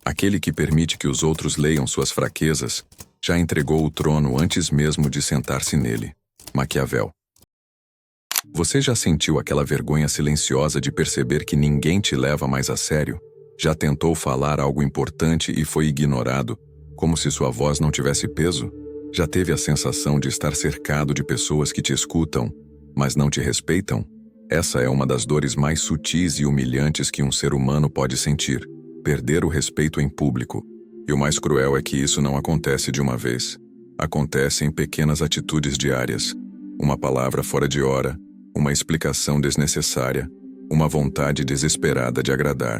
Aquele que permite que os outros leiam suas fraquezas, já entregou o trono antes mesmo de sentar-se nele. Maquiavel. Você já sentiu aquela vergonha silenciosa de perceber que ninguém te leva mais a sério? Já tentou falar algo importante e foi ignorado, como se sua voz não tivesse peso? Já teve a sensação de estar cercado de pessoas que te escutam, mas não te respeitam? Essa é uma das dores mais sutis e humilhantes que um ser humano pode sentir: perder o respeito em público. E o mais cruel é que isso não acontece de uma vez. Acontece em pequenas atitudes diárias. Uma palavra fora de hora, uma explicação desnecessária, uma vontade desesperada de agradar.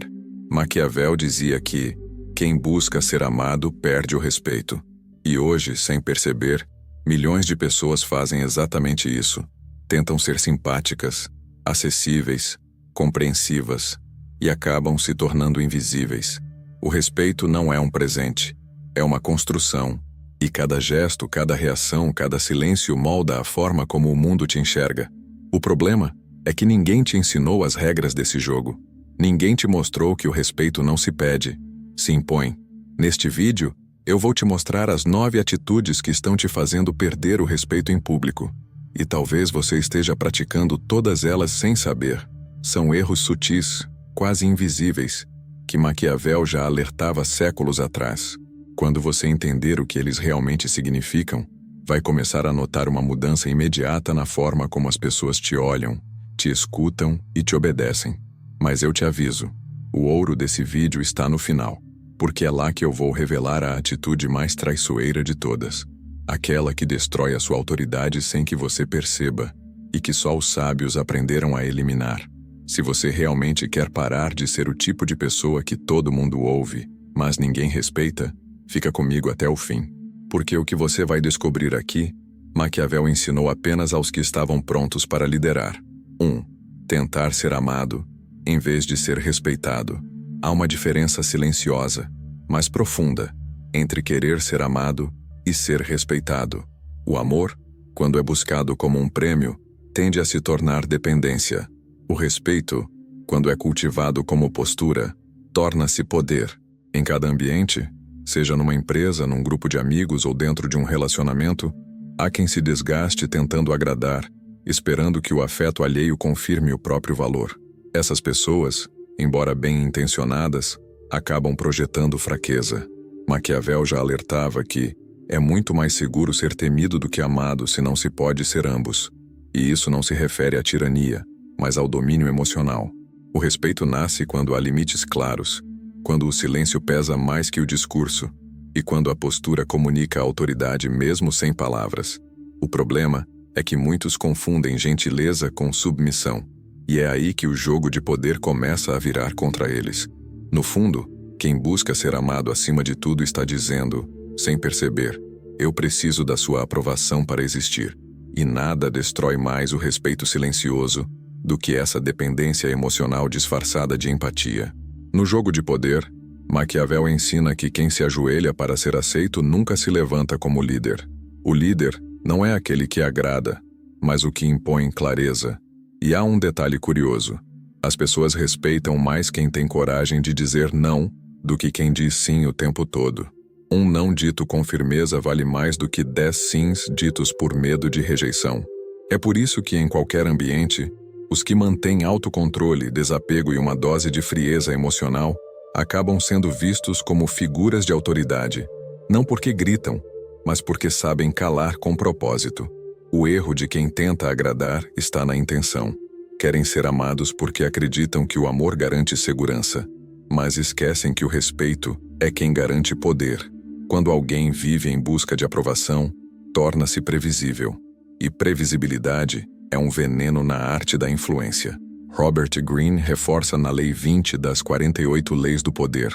Maquiavel dizia que quem busca ser amado perde o respeito. E hoje, sem perceber, milhões de pessoas fazem exatamente isso. Tentam ser simpáticas, acessíveis, compreensivas, e acabam se tornando invisíveis. O respeito não é um presente, é uma construção. E cada gesto, cada reação, cada silêncio molda a forma como o mundo te enxerga. O problema é que ninguém te ensinou as regras desse jogo. Ninguém te mostrou que o respeito não se pede, se impõe. Neste vídeo, eu vou te mostrar as 9 atitudes que estão te fazendo perder o respeito em público. E talvez você esteja praticando todas elas sem saber. São erros sutis, quase invisíveis, que Maquiavel já alertava séculos atrás. Quando você entender o que eles realmente significam, vai começar a notar uma mudança imediata na forma como as pessoas te olham, te escutam e te obedecem. Mas eu te aviso, o ouro desse vídeo está no final, porque é lá que eu vou revelar a atitude mais traiçoeira de todas. Aquela que destrói a sua autoridade sem que você perceba, e que só os sábios aprenderam a eliminar. Se você realmente quer parar de ser o tipo de pessoa que todo mundo ouve, mas ninguém respeita, fica comigo até o fim. Porque o que você vai descobrir aqui, Maquiavel ensinou apenas aos que estavam prontos para liderar. 1. Tentar ser amado, em vez de ser respeitado. Há uma diferença silenciosa, mas profunda, entre querer ser amado e ser respeitado. O amor, quando é buscado como um prêmio, tende a se tornar dependência. O respeito, quando é cultivado como postura, torna-se poder. Em cada ambiente, seja numa empresa, num grupo de amigos ou dentro de um relacionamento, há quem se desgaste tentando agradar, esperando que o afeto alheio confirme o próprio valor. Essas pessoas, embora bem intencionadas, acabam projetando fraqueza. Maquiavel já alertava que é muito mais seguro ser temido do que amado se não se pode ser ambos. E isso não se refere à tirania, mas ao domínio emocional. O respeito nasce quando há limites claros, quando o silêncio pesa mais que o discurso, e quando a postura comunica a autoridade mesmo sem palavras. O problema é que muitos confundem gentileza com submissão, e é aí que o jogo de poder começa a virar contra eles. No fundo, quem busca ser amado acima de tudo está dizendo, sem perceber, eu preciso da sua aprovação para existir. E nada destrói mais o respeito silencioso do que essa dependência emocional disfarçada de empatia. No jogo de poder, Maquiavel ensina que quem se ajoelha para ser aceito nunca se levanta como líder. O líder não é aquele que agrada, mas o que impõe clareza. E há um detalhe curioso: as pessoas respeitam mais quem tem coragem de dizer não do que quem diz sim o tempo todo. Um não dito com firmeza vale mais do que 10 sims ditos por medo de rejeição. É por isso que em qualquer ambiente, os que mantêm autocontrole, desapego e uma dose de frieza emocional acabam sendo vistos como figuras de autoridade, não porque gritam, mas porque sabem calar com propósito. O erro de quem tenta agradar está na intenção. Querem ser amados porque acreditam que o amor garante segurança, mas esquecem que o respeito é quem garante poder. Quando alguém vive em busca de aprovação, torna-se previsível. E previsibilidade é um veneno na arte da influência. Robert Greene reforça na Lei 20 das 48 Leis do Poder: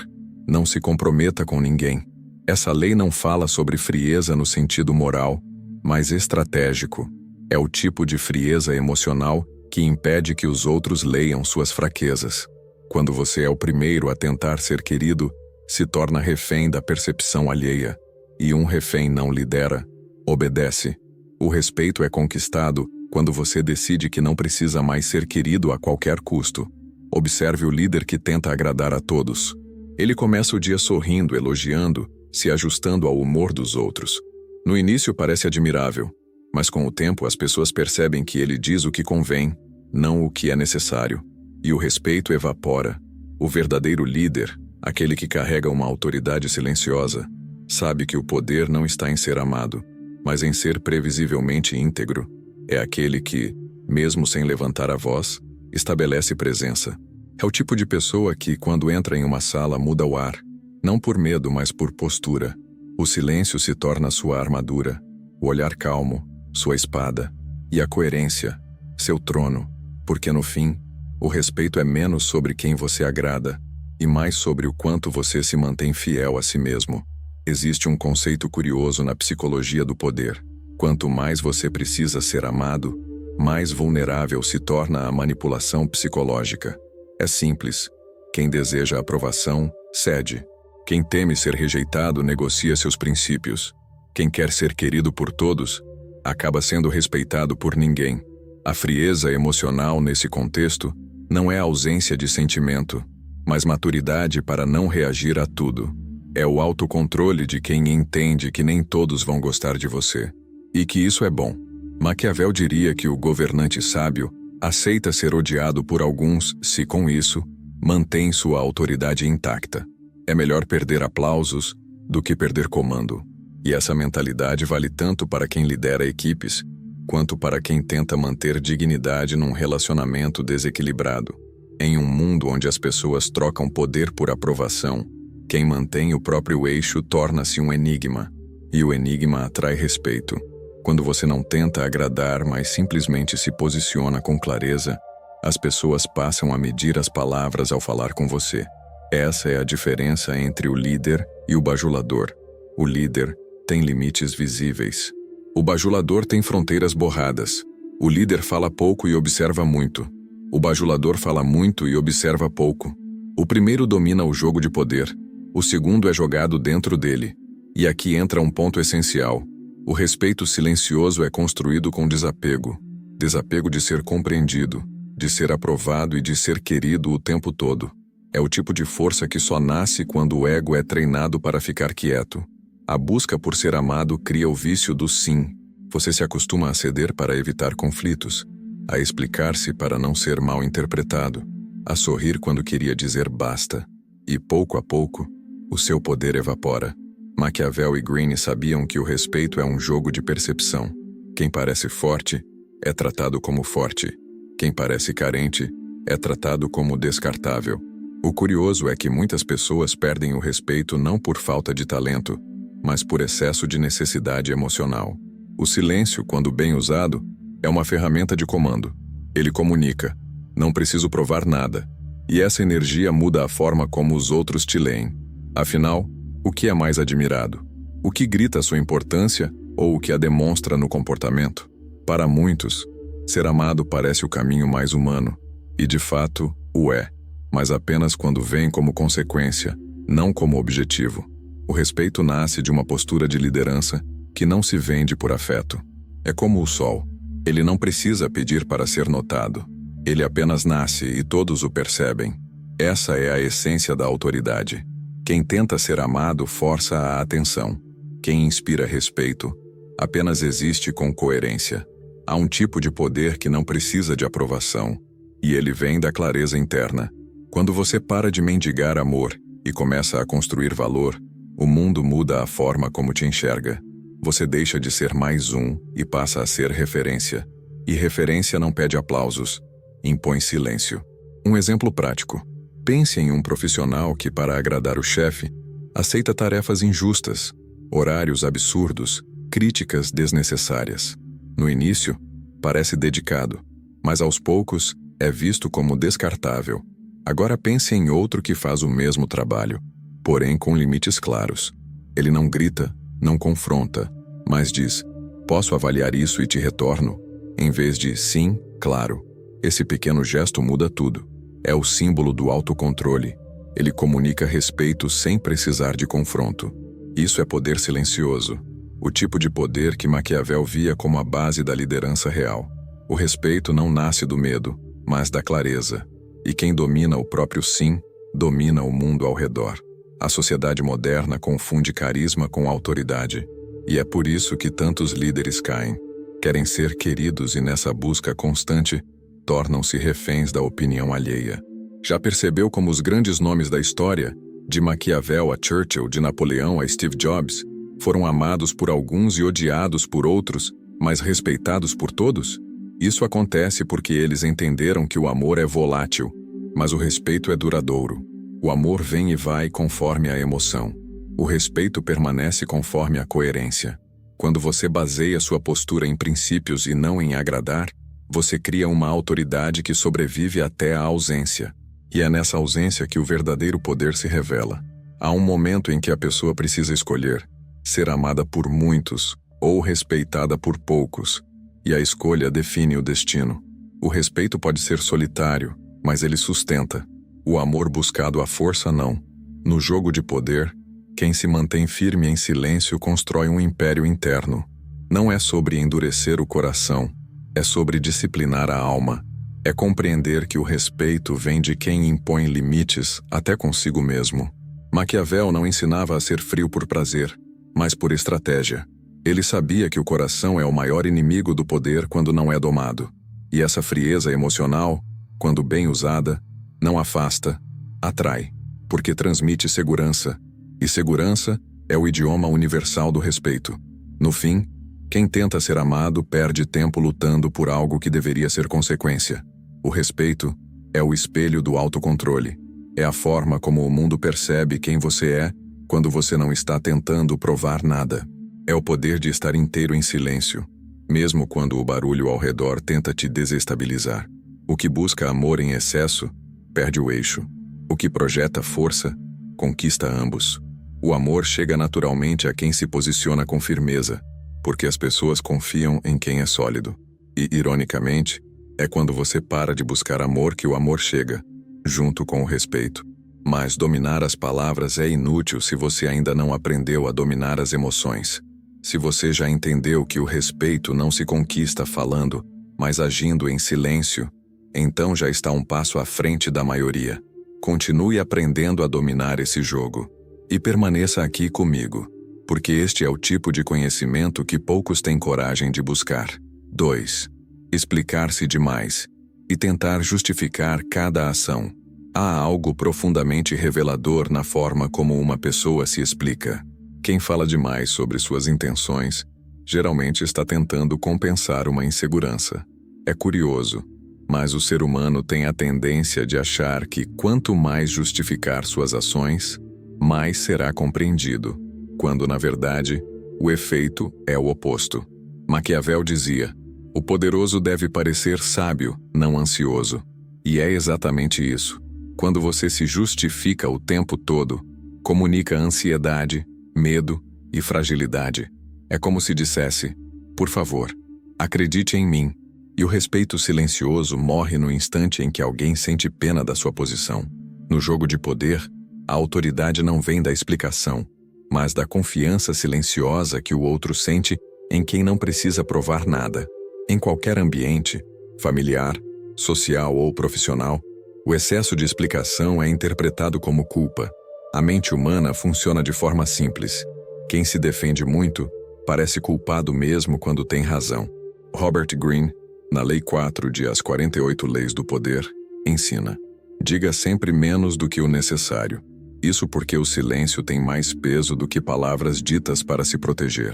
não se comprometa com ninguém. Essa lei não fala sobre frieza no sentido moral, mas estratégico. É o tipo de frieza emocional que impede que os outros leiam suas fraquezas. Quando você é o primeiro a tentar ser querido, se torna refém da percepção alheia. E um refém não lidera, obedece. O respeito é conquistado quando você decide que não precisa mais ser querido a qualquer custo. Observe o líder que tenta agradar a todos. Ele começa o dia sorrindo, elogiando, se ajustando ao humor dos outros. No início parece admirável, mas com o tempo as pessoas percebem que ele diz o que convém, não o que é necessário, e o respeito evapora. O verdadeiro líder, aquele que carrega uma autoridade silenciosa, sabe que o poder não está em ser amado, mas em ser previsivelmente íntegro. É aquele que, mesmo sem levantar a voz, estabelece presença. É o tipo de pessoa que, quando entra em uma sala, muda o ar, não por medo, mas por postura. O silêncio se torna sua armadura, o olhar calmo, sua espada, e a coerência, seu trono, porque no fim, o respeito é menos sobre quem você agrada e mais sobre o quanto você se mantém fiel a si mesmo. Existe um conceito curioso na psicologia do poder. Quanto mais você precisa ser amado, mais vulnerável se torna a manipulação psicológica. É simples. Quem deseja aprovação, cede. Quem teme ser rejeitado, negocia seus princípios. Quem quer ser querido por todos, acaba sendo respeitado por ninguém. A frieza emocional nesse contexto não é ausência de sentimento, mas maturidade para não reagir a tudo. É o autocontrole de quem entende que nem todos vão gostar de você, e que isso é bom. Maquiavel diria que o governante sábio aceita ser odiado por alguns se, com isso, mantém sua autoridade intacta. É melhor perder aplausos do que perder comando. E essa mentalidade vale tanto para quem lidera equipes, quanto para quem tenta manter dignidade num relacionamento desequilibrado. Em um mundo onde as pessoas trocam poder por aprovação, quem mantém o próprio eixo torna-se um enigma, e o enigma atrai respeito. Quando você não tenta agradar, mas simplesmente se posiciona com clareza, as pessoas passam a medir as palavras ao falar com você. Essa é a diferença entre o líder e o bajulador. O líder tem limites visíveis. O bajulador tem fronteiras borradas. O líder fala pouco e observa muito. O bajulador fala muito e observa pouco. O primeiro domina o jogo de poder. O segundo é jogado dentro dele. E aqui entra um ponto essencial. O respeito silencioso é construído com desapego. Desapego de ser compreendido, de ser aprovado e de ser querido o tempo todo. É o tipo de força que só nasce quando o ego é treinado para ficar quieto. A busca por ser amado cria o vício do sim. Você se acostuma a ceder para evitar conflitos, a explicar-se para não ser mal interpretado, a sorrir quando queria dizer basta. E pouco a pouco, o seu poder evapora. Maquiavel e Greene sabiam que o respeito é um jogo de percepção. Quem parece forte é tratado como forte. Quem parece carente é tratado como descartável. O curioso é que muitas pessoas perdem o respeito não por falta de talento, mas por excesso de necessidade emocional. O silêncio, quando bem usado, é uma ferramenta de comando. Ele comunica, não preciso provar nada, e essa energia muda a forma como os outros te leem. Afinal, o que é mais admirado? O que grita sua importância ou o que a demonstra no comportamento? Para muitos, ser amado parece o caminho mais humano, e de fato o é, mas apenas quando vem como consequência, não como objetivo. O respeito nasce de uma postura de liderança que não se vende por afeto. É como o sol. Ele não precisa pedir para ser notado. Ele apenas nasce e todos o percebem. Essa é a essência da autoridade. Quem tenta ser amado força a atenção. Quem inspira respeito apenas existe com coerência. Há um tipo de poder que não precisa de aprovação, e ele vem da clareza interna. Quando você para de mendigar amor e começa a construir valor, o mundo muda a forma como te enxerga. Você deixa de ser mais um e passa a ser referência. E referência não pede aplausos, impõe silêncio. Um exemplo prático. Pense em um profissional que, para agradar o chefe, aceita tarefas injustas, horários absurdos, críticas desnecessárias. No início, parece dedicado, mas aos poucos é visto como descartável. Agora pense em outro que faz o mesmo trabalho, porém com limites claros. Ele não grita, não confronta, mas diz, posso avaliar isso e te retorno, em vez de sim, claro. Esse pequeno gesto muda tudo. É o símbolo do autocontrole. Ele comunica respeito sem precisar de confronto. Isso é poder silencioso, o tipo de poder que Maquiavel via como a base da liderança real. O respeito não nasce do medo, mas da clareza. E quem domina o próprio sim, domina o mundo ao redor. A sociedade moderna confunde carisma com autoridade, e é por isso que tantos líderes caem. Querem ser queridos e nessa busca constante, tornam-se reféns da opinião alheia. Já percebeu como os grandes nomes da história, de Maquiavel a Churchill, de Napoleão a Steve Jobs, foram amados por alguns e odiados por outros, mas respeitados por todos? Isso acontece porque eles entenderam que o amor é volátil, mas o respeito é duradouro. O amor vem e vai conforme a emoção. O respeito permanece conforme a coerência. Quando você baseia sua postura em princípios e não em agradar, você cria uma autoridade que sobrevive até a ausência. E é nessa ausência que o verdadeiro poder se revela. Há um momento em que a pessoa precisa escolher ser amada por muitos ou respeitada por poucos, e a escolha define o destino. O respeito pode ser solitário, mas ele sustenta. O amor buscado à força não. No jogo de poder, quem se mantém firme em silêncio constrói um império interno. Não é sobre endurecer o coração, é sobre disciplinar a alma. É compreender que o respeito vem de quem impõe limites até consigo mesmo. Maquiavel não ensinava a ser frio por prazer, mas por estratégia. Ele sabia que o coração é o maior inimigo do poder quando não é domado. E essa frieza emocional, quando bem usada, não afasta, atrai, porque transmite segurança. E segurança é o idioma universal do respeito. No fim, quem tenta ser amado perde tempo lutando por algo que deveria ser consequência. O respeito é o espelho do autocontrole. É a forma como o mundo percebe quem você é quando você não está tentando provar nada. É o poder de estar inteiro em silêncio, mesmo quando o barulho ao redor tenta te desestabilizar. O que busca amor em excesso, perde o eixo. O que projeta força, conquista ambos. O amor chega naturalmente a quem se posiciona com firmeza, porque as pessoas confiam em quem é sólido. E, ironicamente, é quando você para de buscar amor que o amor chega, junto com o respeito. Mas dominar as palavras é inútil se você ainda não aprendeu a dominar as emoções. Se você já entendeu que o respeito não se conquista falando, mas agindo em silêncio, então já está um passo à frente da maioria. Continue aprendendo a dominar esse jogo. E permaneça aqui comigo, porque este é o tipo de conhecimento que poucos têm coragem de buscar. 2. Explicar-se demais e tentar justificar cada ação. Há algo profundamente revelador na forma como uma pessoa se explica. Quem fala demais sobre suas intenções, geralmente está tentando compensar uma insegurança. É curioso, mas o ser humano tem a tendência de achar que quanto mais justificar suas ações, mais será compreendido, quando, na verdade, o efeito é o oposto. Maquiavel dizia: o poderoso deve parecer sábio, não ansioso. E é exatamente isso. Quando você se justifica o tempo todo, comunica ansiedade, medo e fragilidade. É como se dissesse: por favor, acredite em mim. E o respeito silencioso morre no instante em que alguém sente pena da sua posição. No jogo de poder, a autoridade não vem da explicação, mas da confiança silenciosa que o outro sente em quem não precisa provar nada. Em qualquer ambiente, familiar, social ou profissional, o excesso de explicação é interpretado como culpa. A mente humana funciona de forma simples. Quem se defende muito parece culpado mesmo quando tem razão. Robert Greene, na Lei 4 de As 48 Leis do Poder, ensina: diga sempre menos do que o necessário. Isso porque o silêncio tem mais peso do que palavras ditas para se proteger.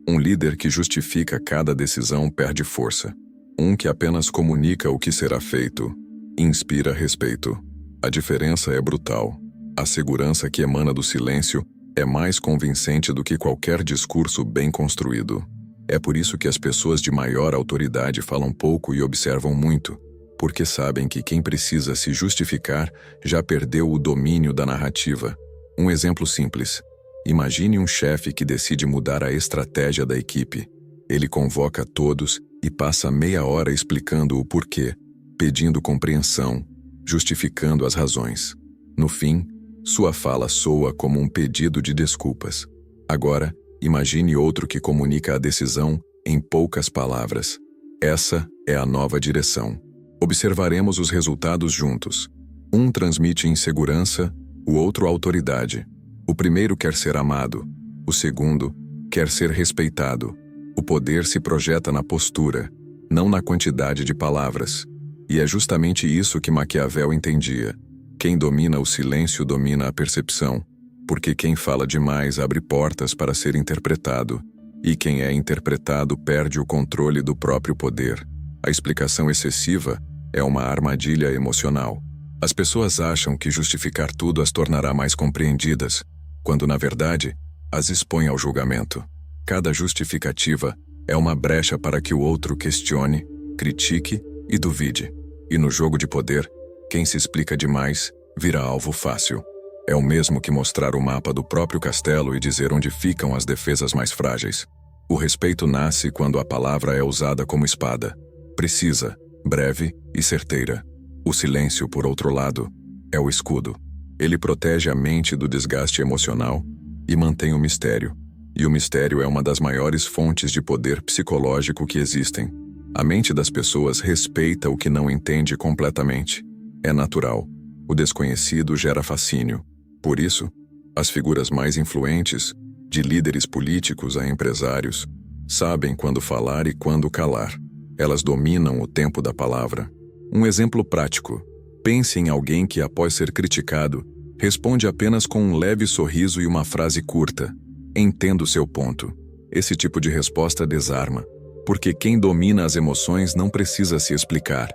Um líder que justifica cada decisão perde força. Um que apenas comunica o que será feito inspira respeito. A diferença é brutal. A segurança que emana do silêncio é mais convincente do que qualquer discurso bem construído. É por isso que as pessoas de maior autoridade falam pouco e observam muito, porque sabem que quem precisa se justificar já perdeu o domínio da narrativa. Um exemplo simples. Imagine um chefe que decide mudar a estratégia da equipe. Ele convoca todos e passa meia hora explicando o porquê, pedindo compreensão, justificando as razões. No fim, sua fala soa como um pedido de desculpas. Agora, imagine outro que comunica a decisão em poucas palavras. Essa é a nova direção. Observaremos os resultados juntos. Um transmite insegurança, o outro autoridade. O primeiro quer ser amado, o segundo quer ser respeitado. O poder se projeta na postura, não na quantidade de palavras. E é justamente isso que Maquiavel entendia. Quem domina o silêncio domina a percepção, porque quem fala demais abre portas para ser interpretado, e quem é interpretado perde o controle do próprio poder. A explicação excessiva é uma armadilha emocional. As pessoas acham que justificar tudo as tornará mais compreendidas, quando na verdade as expõe ao julgamento. Cada justificativa é uma brecha para que o outro questione, critique e duvide. E no jogo de poder, quem se explica demais vira alvo fácil. É o mesmo que mostrar o mapa do próprio castelo e dizer onde ficam as defesas mais frágeis. O respeito nasce quando a palavra é usada como espada, precisa, breve e certeira. O silêncio, por outro lado, é o escudo. Ele protege a mente do desgaste emocional e mantém o mistério. E o mistério é uma das maiores fontes de poder psicológico que existem. A mente das pessoas respeita o que não entende completamente. É natural. O desconhecido gera fascínio. Por isso, as figuras mais influentes, de líderes políticos a empresários, sabem quando falar e quando calar. Elas dominam o tempo da palavra. Um exemplo prático. Pense em alguém que, após ser criticado, responde apenas com um leve sorriso e uma frase curta. Entendo seu ponto. Esse tipo de resposta desarma, porque quem domina as emoções não precisa se explicar.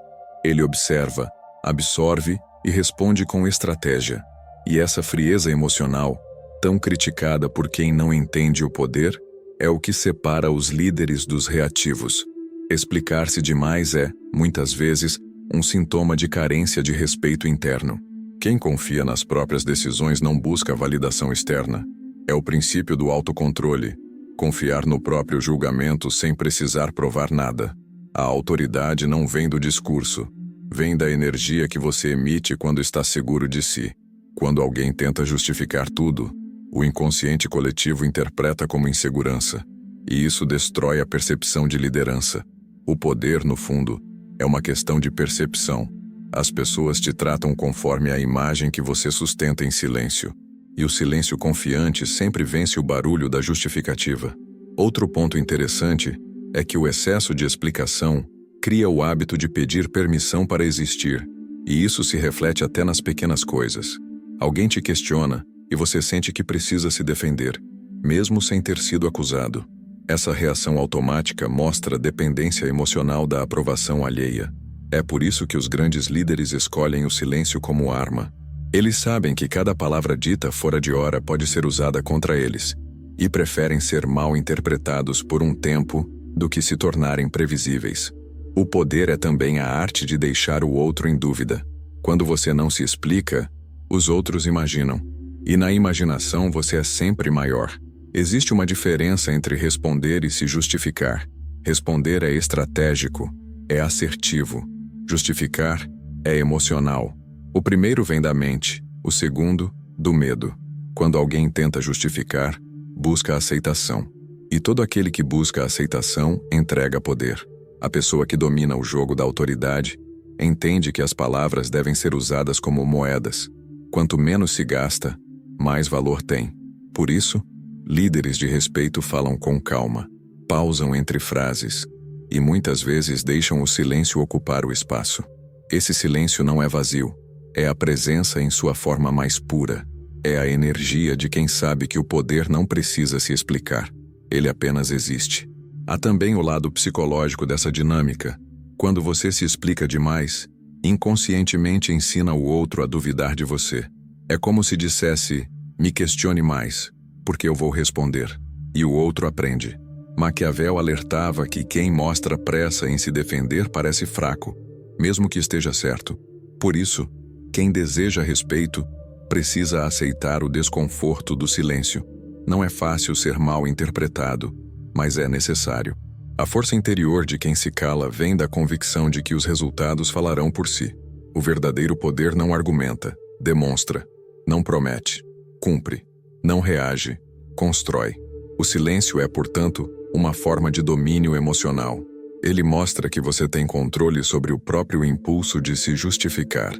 Ele observa, absorve e responde com estratégia. E essa frieza emocional, tão criticada por quem não entende o poder, é o que separa os líderes dos reativos. Explicar-se demais é, muitas vezes, um sintoma de carência de respeito interno. Quem confia nas próprias decisões não busca validação externa. É o princípio do autocontrole. Confiar no próprio julgamento sem precisar provar nada. A autoridade não vem do discurso. Vem da energia que você emite quando está seguro de si. Quando alguém tenta justificar tudo, o inconsciente coletivo interpreta como insegurança. E isso destrói a percepção de liderança. O poder, no fundo, é uma questão de percepção. As pessoas te tratam conforme a imagem que você sustenta em silêncio. E o silêncio confiante sempre vence o barulho da justificativa. Outro ponto interessante é que o excesso de explicação cria o hábito de pedir permissão para existir, e isso se reflete até nas pequenas coisas. Alguém te questiona e você sente que precisa se defender, mesmo sem ter sido acusado. Essa reação automática mostra dependência emocional da aprovação alheia. É por isso que os grandes líderes escolhem o silêncio como arma. Eles sabem que cada palavra dita fora de hora pode ser usada contra eles, e preferem ser mal interpretados por um tempo do que se tornarem previsíveis. O poder é também a arte de deixar o outro em dúvida. Quando você não se explica, os outros imaginam. E na imaginação você é sempre maior. Existe uma diferença entre responder e se justificar. Responder é estratégico, é assertivo. Justificar é emocional. O primeiro vem da mente, o segundo, do medo. Quando alguém tenta justificar, busca aceitação. E todo aquele que busca aceitação entrega poder. A pessoa que domina o jogo da autoridade entende que as palavras devem ser usadas como moedas. Quanto menos se gasta, mais valor tem. Por isso, líderes de respeito falam com calma, pausam entre frases e muitas vezes deixam o silêncio ocupar o espaço. Esse silêncio não é vazio. É a presença em sua forma mais pura. É a energia de quem sabe que o poder não precisa se explicar. Ele apenas existe. Há também o lado psicológico dessa dinâmica. Quando você se explica demais, inconscientemente ensina o outro a duvidar de você. É como se dissesse, me questione mais, porque eu vou responder. E o outro aprende. Maquiavel alertava que quem mostra pressa em se defender parece fraco, mesmo que esteja certo. Por isso, quem deseja respeito precisa aceitar o desconforto do silêncio. Não é fácil ser mal interpretado, mas é necessário. A força interior de quem se cala vem da convicção de que os resultados falarão por si. O verdadeiro poder não argumenta, demonstra, não promete, cumpre, não reage, constrói. O silêncio é, portanto, uma forma de domínio emocional. Ele mostra que você tem controle sobre o próprio impulso de se justificar.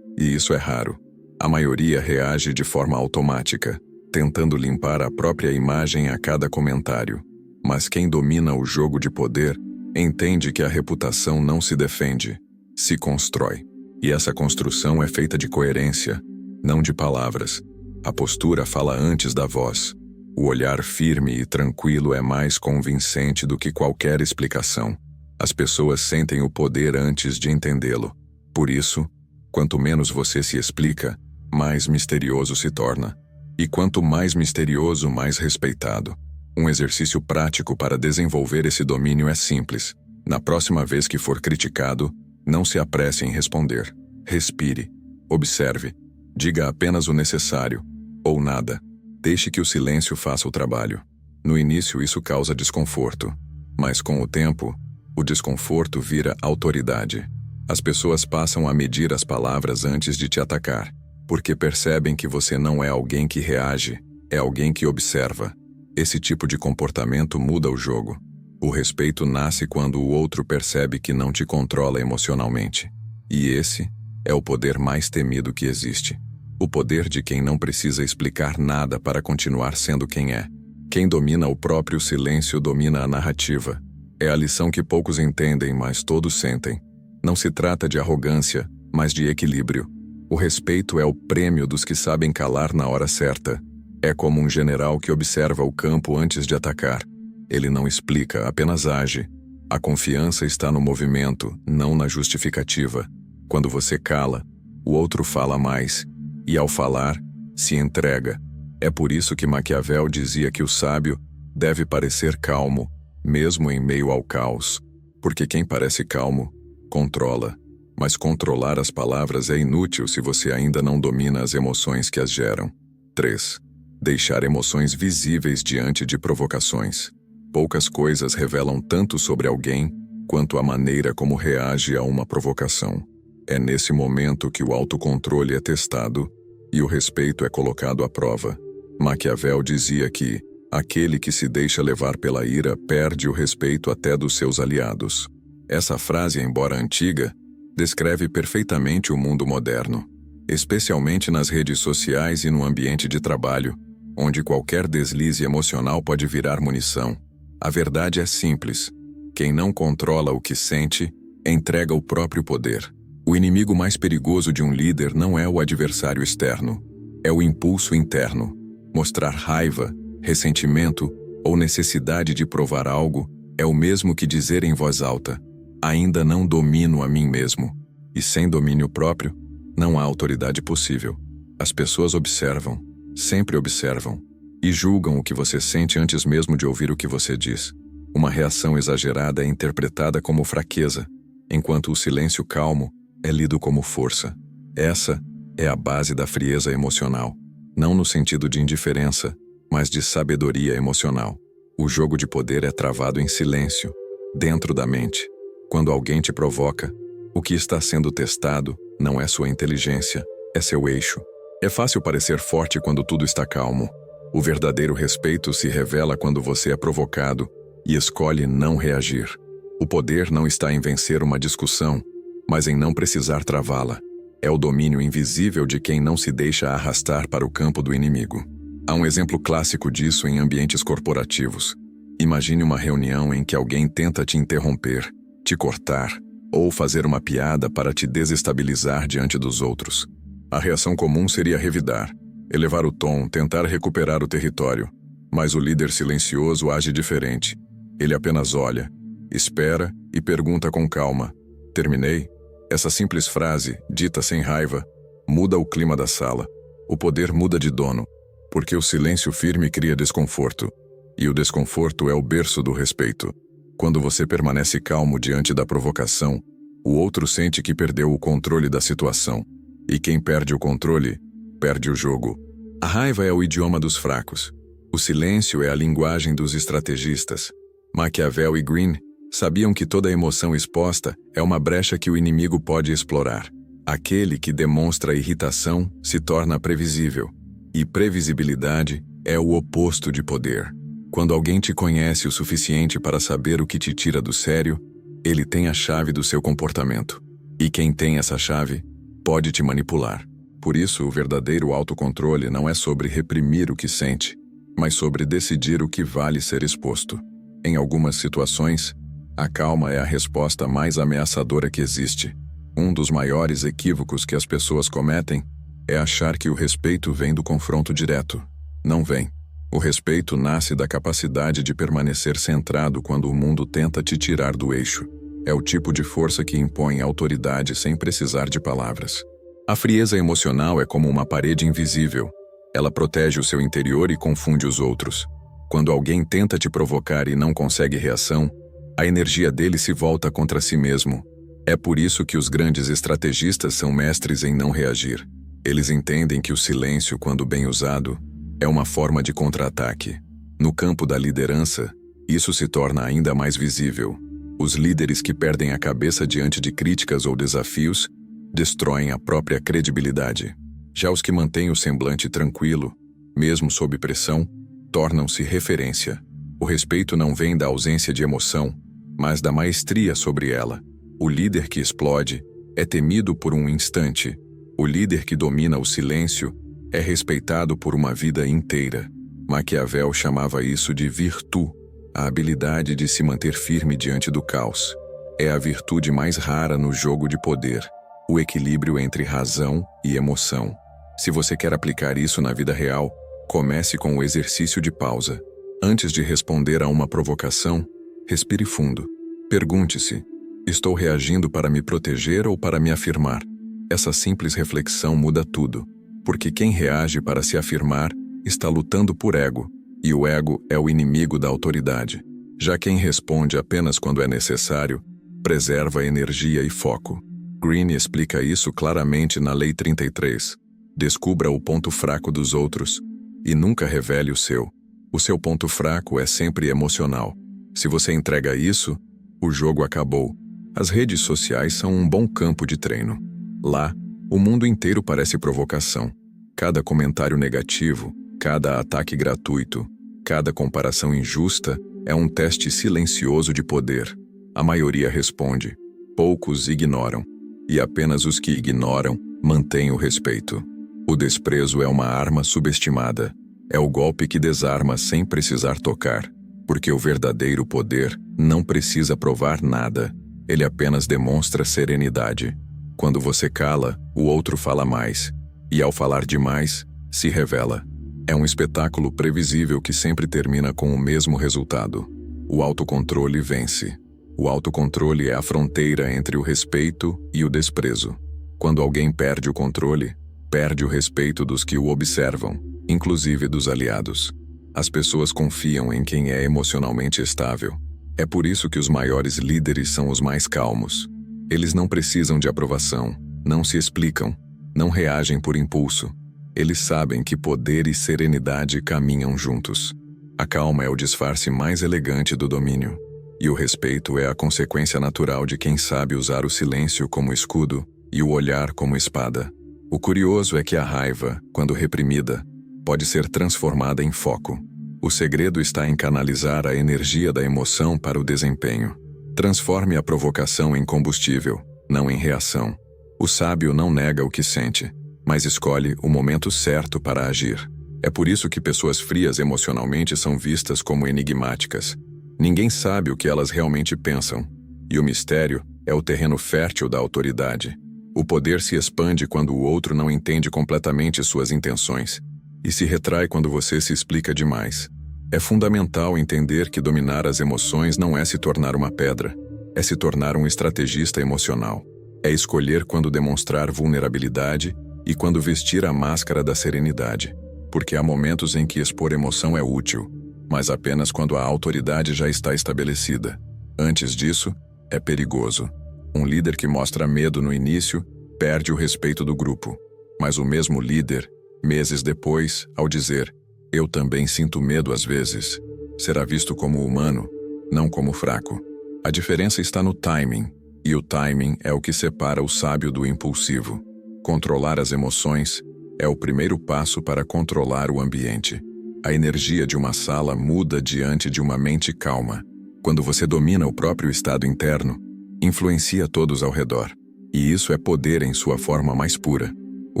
E isso é raro. A maioria reage de forma automática. tentando limpar a própria imagem a cada comentário. Mas quem domina o jogo de poder entende que a reputação não se defende, se constrói. E essa construção é feita de coerência, não de palavras. A postura fala antes da voz. O olhar firme e tranquilo é mais convincente do que qualquer explicação. As pessoas sentem o poder antes de entendê-lo. Por isso, quanto menos você se explica, mais misterioso se torna. E quanto mais misterioso, mais respeitado. Um exercício prático para desenvolver esse domínio é simples. Na próxima vez que for criticado, não se apresse em responder. Respire. Observe. Diga apenas o necessário, ou nada. Deixe que o silêncio faça o trabalho. No início isso causa desconforto, mas com o tempo, o desconforto vira autoridade. As pessoas passam a medir as palavras antes de te atacar, porque percebem que você não é alguém que reage, é alguém que observa. Esse tipo de comportamento muda o jogo. O respeito nasce quando o outro percebe que não te controla emocionalmente. E esse é o poder mais temido que existe. O poder de quem não precisa explicar nada para continuar sendo quem é. Quem domina o próprio silêncio domina a narrativa. É a lição que poucos entendem, mas todos sentem. Não se trata de arrogância, mas de equilíbrio. O respeito é o prêmio dos que sabem calar na hora certa. É como um general que observa o campo antes de atacar. Ele não explica, apenas age. A confiança está no movimento, não na justificativa. Quando você cala, o outro fala mais. E ao falar, se entrega. É por isso que Maquiavel dizia que o sábio deve parecer calmo, mesmo em meio ao caos. Porque quem parece calmo, controla. Mas controlar as palavras é inútil se você ainda não domina as emoções que as geram. 3. Deixar emoções visíveis diante de provocações. Poucas coisas revelam tanto sobre alguém quanto a maneira como reage a uma provocação. É nesse momento que o autocontrole é testado e o respeito é colocado à prova. Maquiavel dizia que aquele que se deixa levar pela ira perde o respeito até dos seus aliados. Essa frase, embora antiga, descreve perfeitamente o mundo moderno, especialmente nas redes sociais e no ambiente de trabalho, onde qualquer deslize emocional pode virar munição. A verdade é simples. Quem não controla o que sente, entrega o próprio poder. O inimigo mais perigoso de um líder não é o adversário externo, é o impulso interno. Mostrar raiva, ressentimento ou necessidade de provar algo é o mesmo que dizer em voz alta: ainda não domino a mim mesmo. E sem domínio próprio, não há autoridade possível. As pessoas observam, sempre observam, e julgam o que você sente antes mesmo de ouvir o que você diz. Uma reação exagerada é interpretada como fraqueza, enquanto o silêncio calmo é lido como força. Essa é a base da frieza emocional, não no sentido de indiferença, mas de sabedoria emocional. O jogo de poder é travado em silêncio, dentro da mente. Quando alguém te provoca, o que está sendo testado não é sua inteligência, é seu eixo. É fácil parecer forte quando tudo está calmo. O verdadeiro respeito se revela quando você é provocado e escolhe não reagir. O poder não está em vencer uma discussão, mas em não precisar travá-la. É o domínio invisível de quem não se deixa arrastar para o campo do inimigo. Há um exemplo clássico disso em ambientes corporativos. Imagine uma reunião em que alguém tenta te interromper, te cortar, ou fazer uma piada para te desestabilizar diante dos outros. A reação comum seria revidar, elevar o tom, tentar recuperar o território. Mas o líder silencioso age diferente. Ele apenas olha, espera e pergunta com calma: terminei? Essa simples frase, dita sem raiva, muda o clima da sala. O poder muda de dono, porque o silêncio firme cria desconforto. E o desconforto é o berço do respeito. Quando você permanece calmo diante da provocação, o outro sente que perdeu o controle da situação. E quem perde o controle, perde o jogo. A raiva é o idioma dos fracos. O silêncio é a linguagem dos estrategistas. Maquiavel e Greene sabiam que toda emoção exposta é uma brecha que o inimigo pode explorar. Aquele que demonstra irritação se torna previsível. E previsibilidade é o oposto de poder. Quando alguém te conhece o suficiente para saber o que te tira do sério, ele tem a chave do seu comportamento. E quem tem essa chave pode te manipular. Por isso, o verdadeiro autocontrole não é sobre reprimir o que sente, mas sobre decidir o que vale ser exposto. Em algumas situações, a calma é a resposta mais ameaçadora que existe. Um dos maiores equívocos que as pessoas cometem é achar que o respeito vem do confronto direto. Não vem. O respeito nasce da capacidade de permanecer centrado quando o mundo tenta te tirar do eixo. É o tipo de força que impõe autoridade sem precisar de palavras. A frieza emocional é como uma parede invisível. Ela protege o seu interior e confunde os outros. Quando alguém tenta te provocar e não consegue reação, a energia dele se volta contra si mesmo. É por isso que os grandes estrategistas são mestres em não reagir. Eles entendem que o silêncio, quando bem usado, é uma forma de contra-ataque. No campo da liderança, isso se torna ainda mais visível. Os líderes que perdem a cabeça diante de críticas ou desafios destroem a própria credibilidade. Já os que mantêm o semblante tranquilo, mesmo sob pressão, tornam-se referência. O respeito não vem da ausência de emoção, mas da maestria sobre ela. O líder que explode é temido por um instante. O líder que domina o silêncio é respeitado por uma vida inteira. Maquiavel chamava isso de virtu, a habilidade de se manter firme diante do caos. É a virtude mais rara no jogo de poder, o equilíbrio entre razão e emoção. Se você quer aplicar isso na vida real, comece com o exercício de pausa. Antes de responder a uma provocação, respire fundo. Pergunte-se: estou reagindo para me proteger ou para me afirmar? Essa simples reflexão muda tudo, porque quem reage para se afirmar está lutando por ego, e o ego é o inimigo da autoridade. Já quem responde apenas quando é necessário, preserva energia e foco. Greene explica isso claramente na Lei 33. Descubra o ponto fraco dos outros e nunca revele o seu. O seu ponto fraco é sempre emocional. Se você entrega isso, o jogo acabou. As redes sociais são um bom campo de treino. Lá, o mundo inteiro parece provocação. Cada comentário negativo, cada ataque gratuito, cada comparação injusta é um teste silencioso de poder. A maioria responde, poucos ignoram, e apenas os que ignoram mantêm o respeito. O desprezo é uma arma subestimada. É o golpe que desarma sem precisar tocar, porque o verdadeiro poder não precisa provar nada. Ele apenas demonstra serenidade. Quando você cala, o outro fala mais, e ao falar demais, se revela. É um espetáculo previsível que sempre termina com o mesmo resultado. O autocontrole vence. O autocontrole é a fronteira entre o respeito e o desprezo. Quando alguém perde o controle, perde o respeito dos que o observam, inclusive dos aliados. As pessoas confiam em quem é emocionalmente estável. É por isso que os maiores líderes são os mais calmos. Eles não precisam de aprovação, não se explicam, não reagem por impulso. Eles sabem que poder e serenidade caminham juntos. A calma é o disfarce mais elegante do domínio, e o respeito é a consequência natural de quem sabe usar o silêncio como escudo e o olhar como espada. O curioso é que a raiva, quando reprimida, pode ser transformada em foco. O segredo está em canalizar a energia da emoção para o desempenho. Transforme a provocação em combustível, não em reação. O sábio não nega o que sente, mas escolhe o momento certo para agir. É por isso que pessoas frias emocionalmente são vistas como enigmáticas. Ninguém sabe o que elas realmente pensam, e o mistério é o terreno fértil da autoridade. O poder se expande quando o outro não entende completamente suas intenções, e se retrai quando você se explica demais. É fundamental entender que dominar as emoções não é se tornar uma pedra, é se tornar um estrategista emocional. É escolher quando demonstrar vulnerabilidade e quando vestir a máscara da serenidade. Porque há momentos em que expor emoção é útil, mas apenas quando a autoridade já está estabelecida. Antes disso, é perigoso. Um líder que mostra medo no início perde o respeito do grupo, mas o mesmo líder, meses depois, ao dizer "eu também sinto medo às vezes", será visto como humano, não como fraco. A diferença está no timing, e o timing é o que separa o sábio do impulsivo. Controlar as emoções é o primeiro passo para controlar o ambiente. A energia de uma sala muda diante de uma mente calma. Quando você domina o próprio estado interno, influencia todos ao redor. E isso é poder em sua forma mais pura. O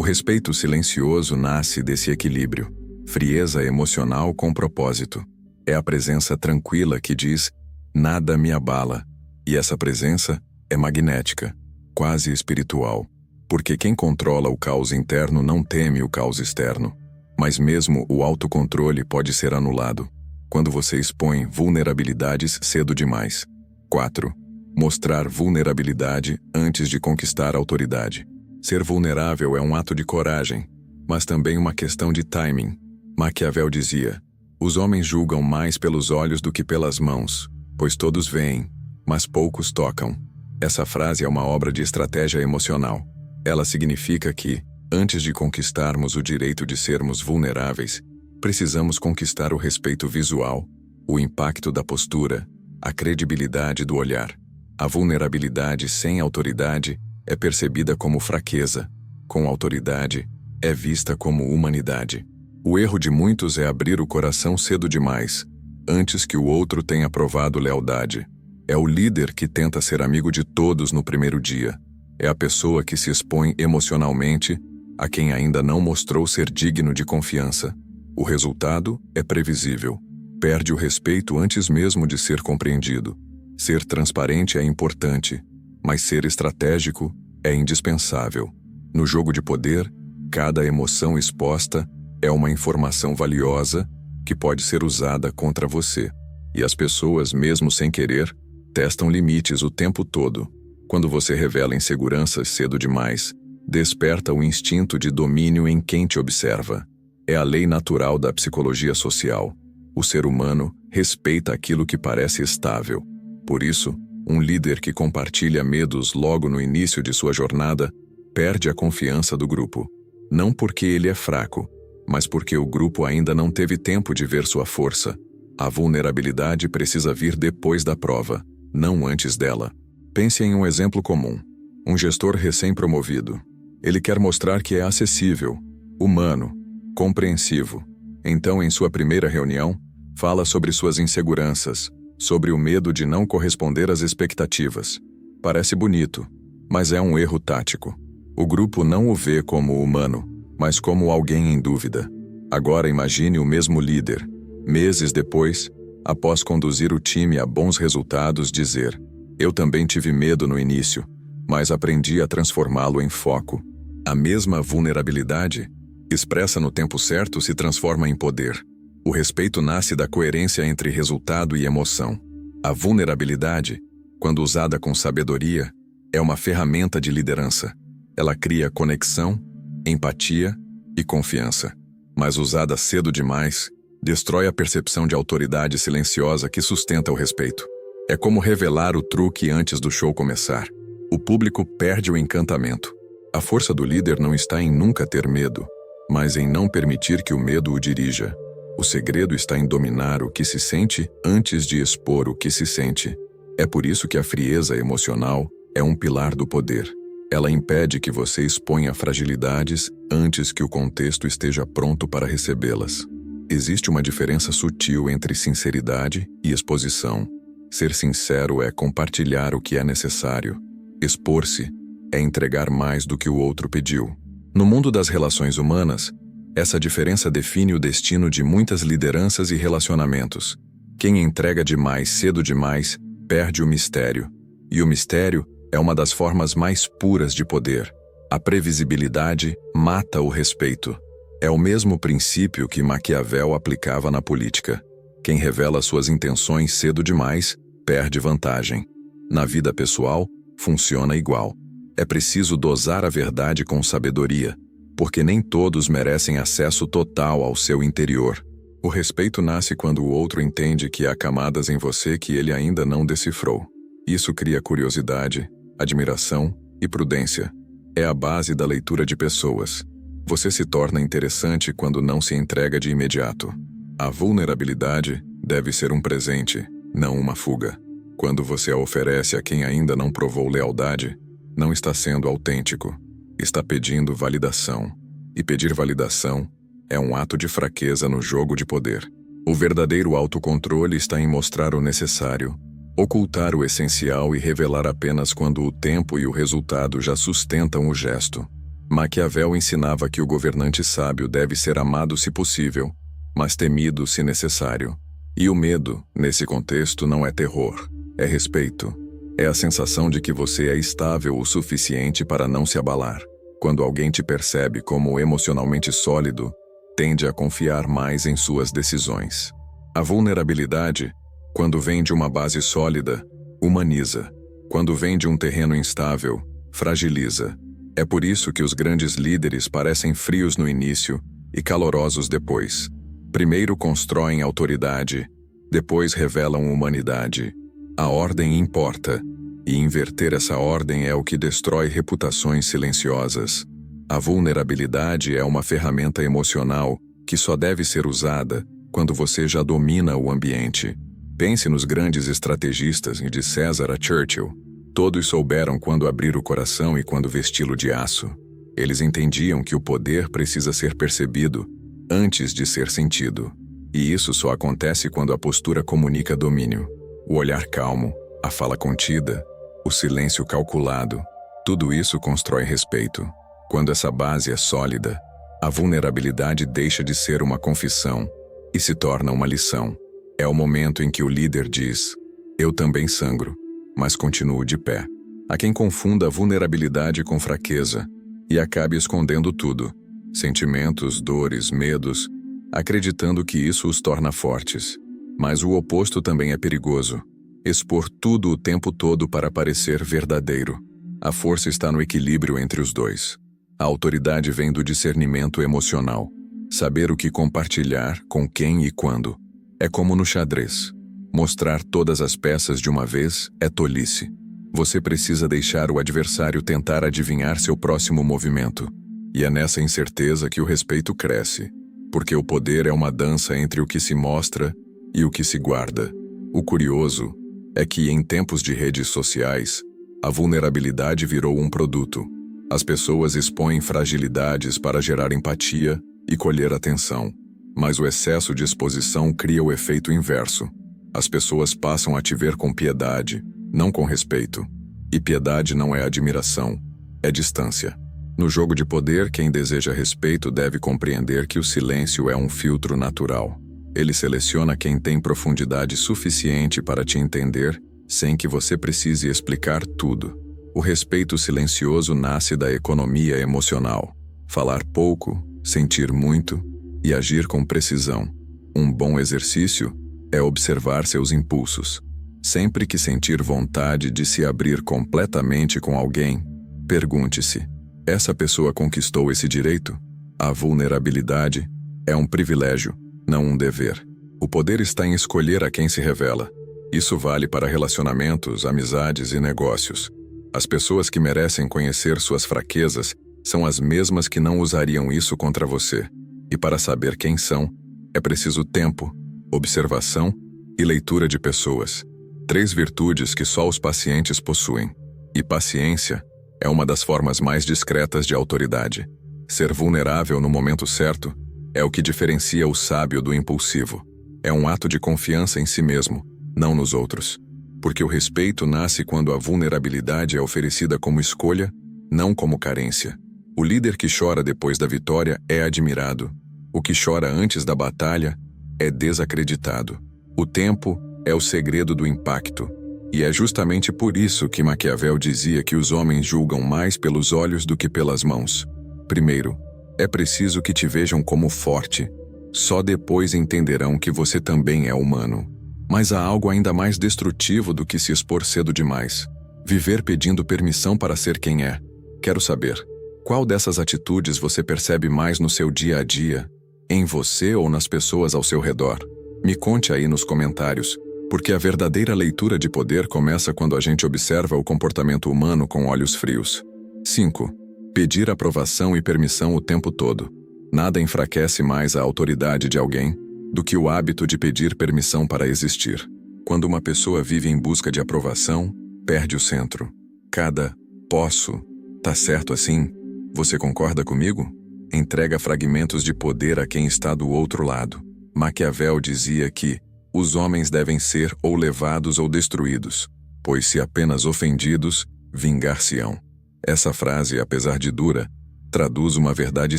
respeito silencioso nasce desse equilíbrio. Frieza emocional com propósito. É a presença tranquila que diz, nada me abala. E essa presença é magnética, quase espiritual. Porque quem controla o caos interno não teme o caos externo. Mas mesmo o autocontrole pode ser anulado quando você expõe vulnerabilidades cedo demais. 4. Mostrar vulnerabilidade antes de conquistar autoridade. Ser vulnerável é um ato de coragem, mas também uma questão de timing. Maquiavel dizia, os homens julgam mais pelos olhos do que pelas mãos, pois todos veem, mas poucos tocam. Essa frase é uma obra de estratégia emocional. Ela significa que, antes de conquistarmos o direito de sermos vulneráveis, precisamos conquistar o respeito visual, o impacto da postura, a credibilidade do olhar. A vulnerabilidade sem autoridade é percebida como fraqueza. Com autoridade, é vista como humanidade. O erro de muitos é abrir o coração cedo demais, antes que o outro tenha provado lealdade. É o líder que tenta ser amigo de todos no primeiro dia. É a pessoa que se expõe emocionalmente a quem ainda não mostrou ser digno de confiança. O resultado é previsível. Perde o respeito antes mesmo de ser compreendido. Ser transparente é importante, mas ser estratégico é indispensável. No jogo de poder, cada emoção exposta é uma informação valiosa que pode ser usada contra você. E as pessoas, mesmo sem querer, testam limites o tempo todo. Quando você revela inseguranças cedo demais, desperta o instinto de domínio em quem te observa. É a lei natural da psicologia social. O ser humano respeita aquilo que parece estável. Por isso, um líder que compartilha medos logo no início de sua jornada perde a confiança do grupo. Não porque ele é fraco, mas porque o grupo ainda não teve tempo de ver sua força. A vulnerabilidade precisa vir depois da prova, não antes dela. Pense em um exemplo comum. Um gestor recém-promovido. Ele quer mostrar que é acessível, humano, compreensivo. Então, em sua primeira reunião, fala sobre suas inseguranças, sobre o medo de não corresponder às expectativas. Parece bonito, mas é um erro tático. O grupo não o vê como humano, mas como alguém em dúvida. Agora imagine o mesmo líder, meses depois, após conduzir o time a bons resultados, dizer: eu também tive medo no início, mas aprendi a transformá-lo em foco. A mesma vulnerabilidade, expressa no tempo certo, se transforma em poder. O respeito nasce da coerência entre resultado e emoção. A vulnerabilidade, quando usada com sabedoria, é uma ferramenta de liderança. Ela cria conexão, empatia e confiança. Mas usada cedo demais, destrói a percepção de autoridade silenciosa que sustenta o respeito. É como revelar o truque antes do show começar. O público perde o encantamento. A força do líder não está em nunca ter medo, mas em não permitir que o medo o dirija. O segredo está em dominar o que se sente antes de expor o que se sente. É por isso que a frieza emocional é um pilar do poder. Ela impede que você exponha fragilidades antes que o contexto esteja pronto para recebê-las. Existe uma diferença sutil entre sinceridade e exposição. Ser sincero é compartilhar o que é necessário. Expor-se é entregar mais do que o outro pediu. No mundo das relações humanas, essa diferença define o destino de muitas lideranças e relacionamentos. Quem entrega demais cedo demais perde o mistério. E o mistério é uma das formas mais puras de poder. A previsibilidade mata o respeito. É o mesmo princípio que Maquiavel aplicava na política. Quem revela suas intenções cedo demais perde vantagem. Na vida pessoal, funciona igual. É preciso dosar a verdade com sabedoria, porque nem todos merecem acesso total ao seu interior. O respeito nasce quando o outro entende que há camadas em você que ele ainda não decifrou. Isso cria curiosidade, admiração e prudência. É a base da leitura de pessoas. Você se torna interessante quando não se entrega de imediato. A vulnerabilidade deve ser um presente, não uma fuga. Quando você a oferece a quem ainda não provou lealdade, não está sendo autêntico. Está pedindo validação. E pedir validação é um ato de fraqueza no jogo de poder. O verdadeiro autocontrole está em mostrar o necessário, ocultar o essencial e revelar apenas quando o tempo e o resultado já sustentam o gesto. Maquiavel ensinava que o governante sábio deve ser amado se possível, mas temido se necessário. E o medo, nesse contexto, não é terror, é respeito. É a sensação de que você é estável o suficiente para não se abalar. Quando alguém te percebe como emocionalmente sólido, tende a confiar mais em suas decisões. A vulnerabilidade, quando vem de uma base sólida, humaniza. Quando vem de um terreno instável, fragiliza. É por isso que os grandes líderes parecem frios no início e calorosos depois. Primeiro constroem autoridade, depois revelam humanidade. A ordem importa, e inverter essa ordem é o que destrói reputações silenciosas. A vulnerabilidade é uma ferramenta emocional que só deve ser usada quando você já domina o ambiente. Pense nos grandes estrategistas de César a Churchill. Todos souberam quando abrir o coração e quando vesti-lo de aço. Eles entendiam que o poder precisa ser percebido antes de ser sentido. E isso só acontece quando a postura comunica domínio. O olhar calmo, a fala contida, o silêncio calculado, tudo isso constrói respeito. Quando essa base é sólida, a vulnerabilidade deixa de ser uma confissão e se torna uma lição. É o momento em que o líder diz: eu também sangro, mas continuo de pé. Há quem confunda a vulnerabilidade com fraqueza e acabe escondendo tudo, sentimentos, dores, medos, acreditando que isso os torna fortes. Mas o oposto também é perigoso. Expor tudo o tempo todo para parecer verdadeiro. A força está no equilíbrio entre os dois. A autoridade vem do discernimento emocional. Saber o que compartilhar, com quem e quando. É como no xadrez. Mostrar todas as peças de uma vez é tolice. Você precisa deixar o adversário tentar adivinhar seu próximo movimento. E é nessa incerteza que o respeito cresce. Porque o poder é uma dança entre o que se mostra e o que se guarda. O curioso é que, em tempos de redes sociais, a vulnerabilidade virou um produto. As pessoas expõem fragilidades para gerar empatia e colher atenção. Mas o excesso de exposição cria o efeito inverso. As pessoas passam a te ver com piedade, não com respeito. E piedade não é admiração, é distância. No jogo de poder, quem deseja respeito deve compreender que o silêncio é um filtro natural. Ele seleciona quem tem profundidade suficiente para te entender, sem que você precise explicar tudo. O respeito silencioso nasce da economia emocional. Falar pouco, sentir muito e agir com precisão. Um bom exercício é observar seus impulsos. Sempre que sentir vontade de se abrir completamente com alguém, pergunte-se: essa pessoa conquistou esse direito? A vulnerabilidade é um privilégio, não um dever. O poder está em escolher a quem se revela. Isso vale para relacionamentos, amizades e negócios. As pessoas que merecem conhecer suas fraquezas são as mesmas que não usariam isso contra você. E para saber quem são, é preciso tempo, observação e leitura de pessoas. 3 virtudes que só os pacientes possuem. E paciência é uma das formas mais discretas de autoridade. Ser vulnerável no momento certo é o que diferencia o sábio do impulsivo. É um ato de confiança em si mesmo, não nos outros. Porque o respeito nasce quando a vulnerabilidade é oferecida como escolha, não como carência. O líder que chora depois da vitória é admirado. O que chora antes da batalha é desacreditado. O tempo é o segredo do impacto. E é justamente por isso que Maquiavel dizia que os homens julgam mais pelos olhos do que pelas mãos. Primeiro, é preciso que te vejam como forte. Só depois entenderão que você também é humano. Mas há algo ainda mais destrutivo do que se expor cedo demais. Viver pedindo permissão para ser quem é. Quero saber, qual dessas atitudes você percebe mais no seu dia a dia, em você ou nas pessoas ao seu redor? Me conte aí nos comentários, porque a verdadeira leitura de poder começa quando a gente observa o comportamento humano com olhos frios. 5. Pedir aprovação e permissão o tempo todo. Nada enfraquece mais a autoridade de alguém do que o hábito de pedir permissão para existir. Quando uma pessoa vive em busca de aprovação, perde o centro. Cada "posso" tá certo assim? Você concorda comigo? Entrega fragmentos de poder a quem está do outro lado. Maquiavel dizia que os homens devem ser ou levados ou destruídos, pois se apenas ofendidos, vingar-se-ão. Essa frase, apesar de dura, traduz uma verdade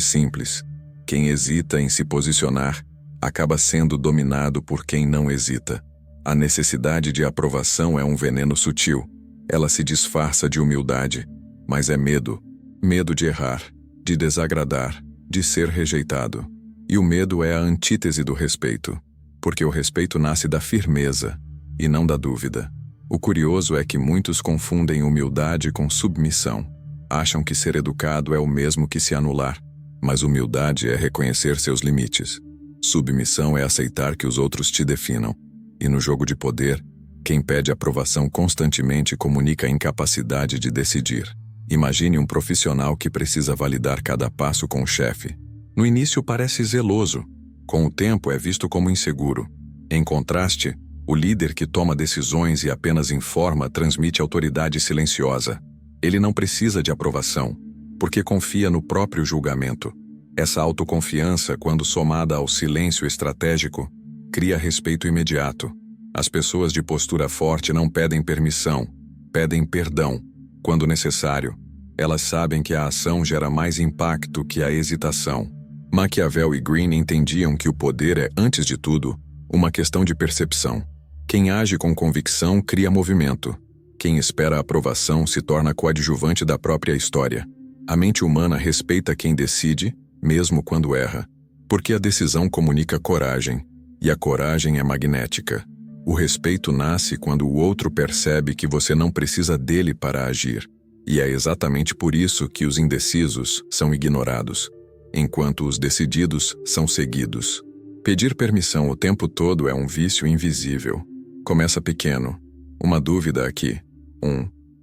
simples. Quem hesita em se posicionar acaba sendo dominado por quem não hesita. A necessidade de aprovação é um veneno sutil. Ela se disfarça de humildade, mas é medo. Medo de errar, de desagradar, de ser rejeitado. E o medo é a antítese do respeito, porque o respeito nasce da firmeza e não da dúvida. O curioso é que muitos confundem humildade com submissão. Acham que ser educado é o mesmo que se anular, mas humildade é reconhecer seus limites. Submissão é aceitar que os outros te definam. E no jogo de poder, quem pede aprovação constantemente comunica a incapacidade de decidir. Imagine um profissional que precisa validar cada passo com o chefe. No início parece zeloso, com o tempo é visto como inseguro. Em contraste, o líder que toma decisões e apenas informa transmite autoridade silenciosa. Ele não precisa de aprovação, porque confia no próprio julgamento. Essa autoconfiança, quando somada ao silêncio estratégico, cria respeito imediato. As pessoas de postura forte não pedem permissão, pedem perdão. Quando necessário, elas sabem que a ação gera mais impacto que a hesitação. Maquiavel e Greene entendiam que o poder é, antes de tudo, uma questão de percepção. Quem age com convicção cria movimento. Quem espera a aprovação se torna coadjuvante da própria história. A mente humana respeita quem decide, mesmo quando erra, porque a decisão comunica coragem, e a coragem é magnética. O respeito nasce quando o outro percebe que você não precisa dele para agir, e é exatamente por isso que os indecisos são ignorados, enquanto os decididos são seguidos. Pedir permissão o tempo todo é um vício invisível. Começa pequeno. Uma dúvida aqui.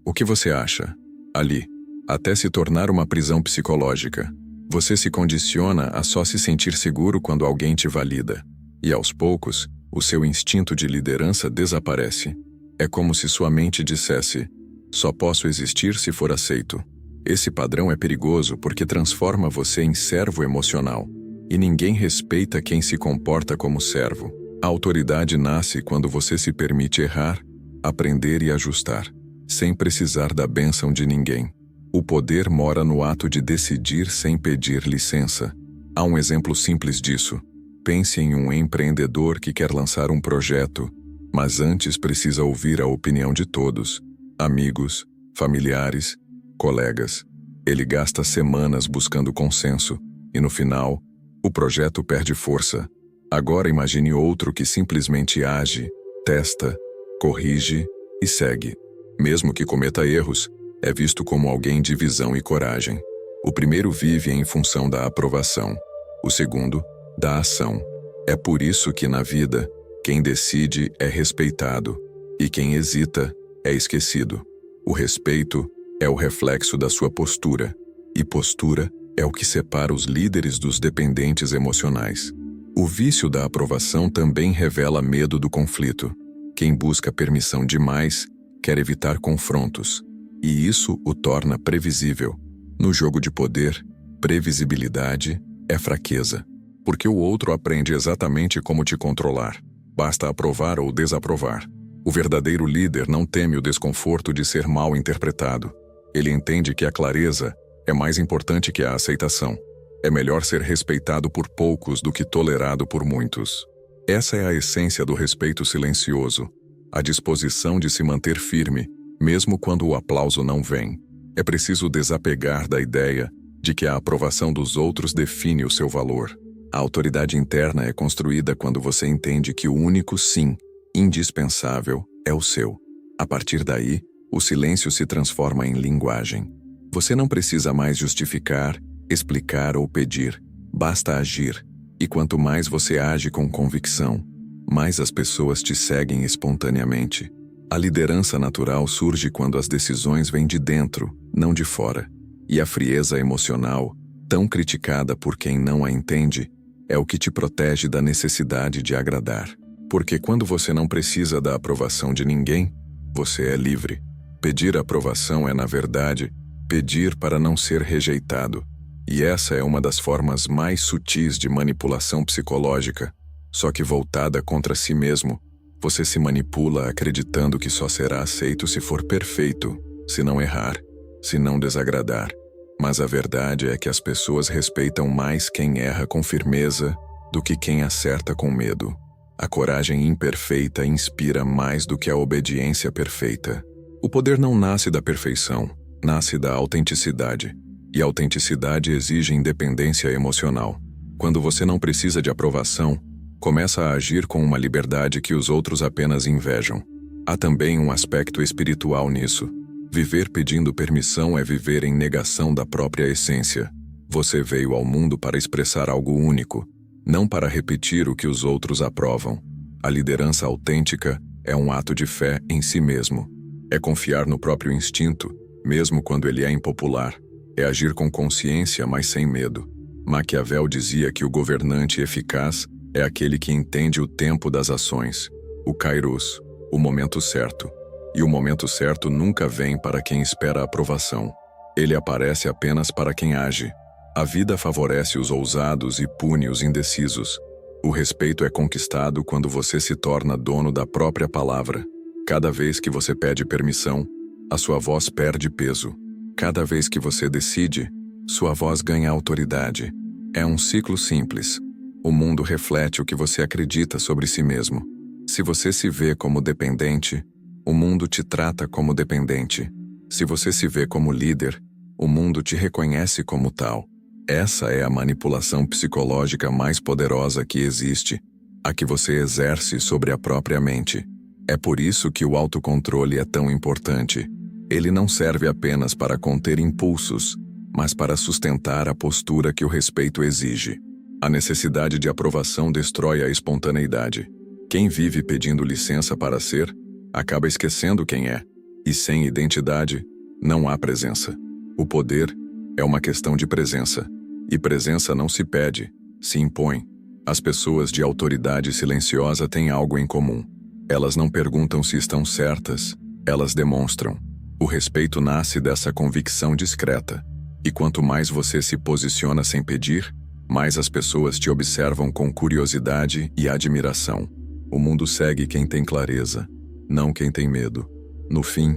O que você acha? Ali. Até se tornar uma prisão psicológica. Você se condiciona a só se sentir seguro quando alguém te valida. E aos poucos, o seu instinto de liderança desaparece. É como se sua mente dissesse: só posso existir se for aceito. Esse padrão é perigoso porque transforma você em servo emocional. E ninguém respeita quem se comporta como servo. A autoridade nasce quando você se permite errar, aprender e ajustar, sem precisar da bênção de ninguém. O poder mora no ato de decidir sem pedir licença. Há um exemplo simples disso. Pense em um empreendedor que quer lançar um projeto, mas antes precisa ouvir a opinião de todos, amigos, familiares, colegas. Ele gasta semanas buscando consenso, e no final, o projeto perde força. Agora imagine outro que simplesmente age, testa, corrige e segue. Mesmo que cometa erros, é visto como alguém de visão e coragem. O primeiro vive em função da aprovação, o segundo, da ação. É por isso que na vida, quem decide é respeitado, e quem hesita é esquecido. O respeito é o reflexo da sua postura, e postura é o que separa os líderes dos dependentes emocionais. O vício da aprovação também revela medo do conflito. Quem busca permissão demais quer evitar confrontos, e isso o torna previsível. No jogo de poder, previsibilidade é fraqueza, porque o outro aprende exatamente como te controlar. Basta aprovar ou desaprovar. O verdadeiro líder não teme o desconforto de ser mal interpretado. Ele entende que a clareza é mais importante que a aceitação. É melhor ser respeitado por poucos do que tolerado por muitos. Essa é a essência do respeito silencioso, a disposição de se manter firme, mesmo quando o aplauso não vem. É preciso desapegar da ideia de que a aprovação dos outros define o seu valor. A autoridade interna é construída quando você entende que o único sim, indispensável, é o seu. A partir daí, o silêncio se transforma em linguagem. Você não precisa mais justificar, explicar ou pedir. Basta agir. E quanto mais você age com convicção, mais as pessoas te seguem espontaneamente. A liderança natural surge quando as decisões vêm de dentro, não de fora. E a frieza emocional, tão criticada por quem não a entende, é o que te protege da necessidade de agradar. Porque quando você não precisa da aprovação de ninguém, você é livre. Pedir aprovação é, na verdade, pedir para não ser rejeitado. E essa é uma das formas mais sutis de manipulação psicológica, só que voltada contra si mesmo. Você se manipula acreditando que só será aceito se for perfeito, se não errar, se não desagradar. Mas a verdade é que as pessoas respeitam mais quem erra com firmeza do que quem acerta com medo. A coragem imperfeita inspira mais do que a obediência perfeita. O poder não nasce da perfeição, nasce da autenticidade. E a autenticidade exige independência emocional. Quando você não precisa de aprovação, começa a agir com uma liberdade que os outros apenas invejam. Há também um aspecto espiritual nisso. Viver pedindo permissão é viver em negação da própria essência. Você veio ao mundo para expressar algo único, não para repetir o que os outros aprovam. A liderança autêntica é um ato de fé em si mesmo. É confiar no próprio instinto, mesmo quando ele é impopular. É agir com consciência, mas sem medo. Maquiavel dizia que o governante eficaz é aquele que entende o tempo das ações, o kairos, o momento certo. E o momento certo nunca vem para quem espera aprovação. Ele aparece apenas para quem age. A vida favorece os ousados e pune os indecisos. O respeito é conquistado quando você se torna dono da própria palavra. Cada vez que você pede permissão, a sua voz perde peso. Cada vez que você decide, sua voz ganha autoridade. É um ciclo simples. O mundo reflete o que você acredita sobre si mesmo. Se você se vê como dependente, o mundo te trata como dependente. Se você se vê como líder, o mundo te reconhece como tal. Essa é a manipulação psicológica mais poderosa que existe, a que você exerce sobre a própria mente. É por isso que o autocontrole é tão importante. Ele não serve apenas para conter impulsos, mas para sustentar a postura que o respeito exige. A necessidade de aprovação destrói a espontaneidade. Quem vive pedindo licença para ser, acaba esquecendo quem é. E sem identidade, não há presença. O poder é uma questão de presença. E presença não se pede, se impõe. As pessoas de autoridade silenciosa têm algo em comum. Elas não perguntam se estão certas, elas demonstram. O respeito nasce dessa convicção discreta. E quanto mais você se posiciona sem pedir, mais as pessoas te observam com curiosidade e admiração. O mundo segue quem tem clareza, não quem tem medo. No fim,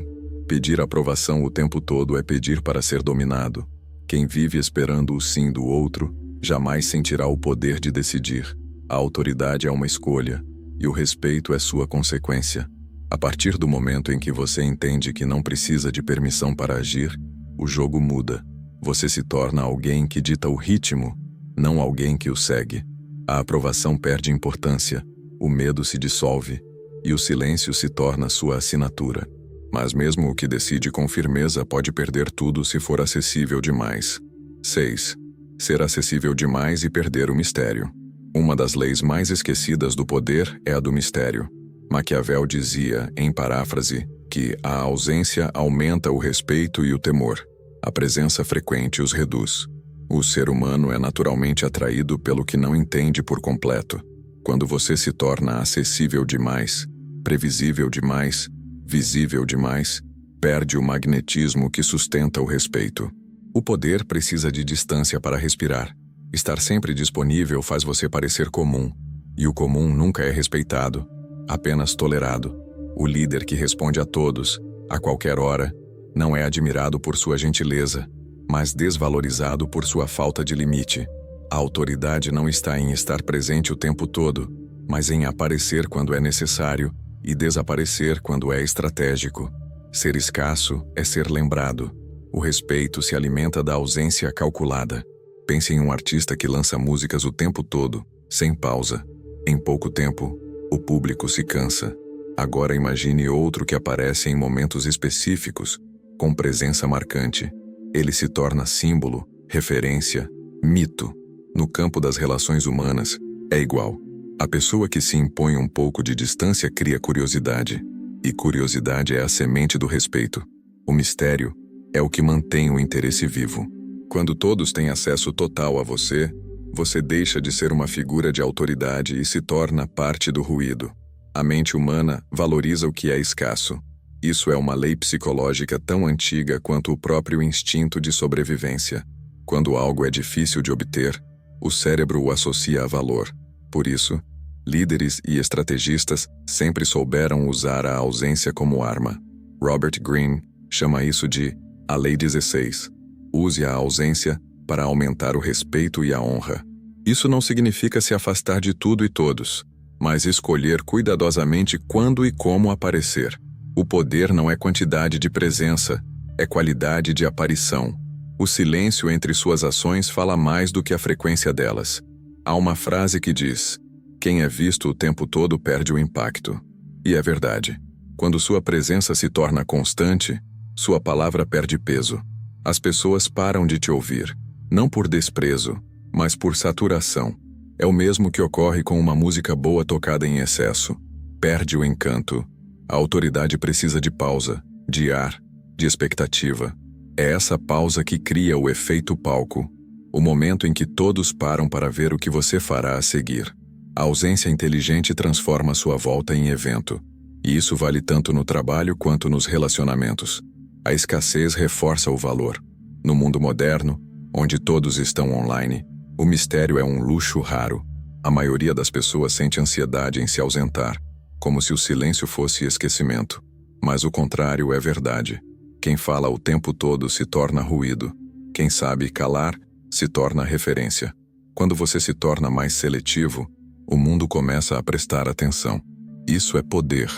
pedir aprovação o tempo todo é pedir para ser dominado. Quem vive esperando o sim do outro, jamais sentirá o poder de decidir. A autoridade é uma escolha, e o respeito é sua consequência. A partir do momento em que você entende que não precisa de permissão para agir, o jogo muda. Você se torna alguém que dita o ritmo, não alguém que o segue. A aprovação perde importância, o medo se dissolve, e o silêncio se torna sua assinatura. Mas mesmo o que decide com firmeza pode perder tudo se for acessível demais. 6. Ser acessível demais e perder o mistério. Uma das leis mais esquecidas do poder é a do mistério. Maquiavel dizia, em paráfrase, que a ausência aumenta o respeito e o temor. A presença frequente os reduz. O ser humano é naturalmente atraído pelo que não entende por completo. Quando você se torna acessível demais, previsível demais, visível demais, perde o magnetismo que sustenta o respeito. O poder precisa de distância para respirar. Estar sempre disponível faz você parecer comum, e o comum nunca é respeitado, apenas tolerado. O líder que responde a todos, a qualquer hora, não é admirado por sua gentileza, mas desvalorizado por sua falta de limite. A autoridade não está em estar presente o tempo todo, mas em aparecer quando é necessário e desaparecer quando é estratégico. Ser escasso é ser lembrado. O respeito se alimenta da ausência calculada. Pense em um artista que lança músicas o tempo todo, sem pausa. Em pouco tempo, o público se cansa. Agora imagine outro que aparece em momentos específicos, com presença marcante. Ele se torna símbolo, referência, mito. No campo das relações humanas, é igual. A pessoa que se impõe um pouco de distância cria curiosidade. E curiosidade é a semente do respeito. O mistério é o que mantém o interesse vivo. Quando todos têm acesso total a você, você deixa de ser uma figura de autoridade e se torna parte do ruído. A mente humana valoriza o que é escasso. Isso é uma lei psicológica tão antiga quanto o próprio instinto de sobrevivência. Quando algo é difícil de obter, o cérebro o associa a valor. Por isso, líderes e estrategistas sempre souberam usar a ausência como arma. Robert Greene chama isso de a Lei 16. Use a ausência para aumentar o respeito e a honra. Isso não significa se afastar de tudo e todos, mas escolher cuidadosamente quando e como aparecer. O poder não é quantidade de presença, é qualidade de aparição. O silêncio entre suas ações fala mais do que a frequência delas. Há uma frase que diz: quem é visto o tempo todo perde o impacto. E é verdade. Quando sua presença se torna constante, sua palavra perde peso. As pessoas param de te ouvir, não por desprezo, mas por saturação. É o mesmo que ocorre com uma música boa tocada em excesso. Perde o encanto. A autoridade precisa de pausa, de ar, de expectativa. É essa pausa que cria o efeito palco, o momento em que todos param para ver o que você fará a seguir. A ausência inteligente transforma sua volta em evento, e isso vale tanto no trabalho quanto nos relacionamentos. A escassez reforça o valor. No mundo moderno, onde todos estão online, o mistério é um luxo raro. A maioria das pessoas sente ansiedade em se ausentar, como se o silêncio fosse esquecimento. Mas o contrário é verdade. Quem fala o tempo todo se torna ruído. Quem sabe calar se torna referência. Quando você se torna mais seletivo, o mundo começa a prestar atenção. Isso é poder.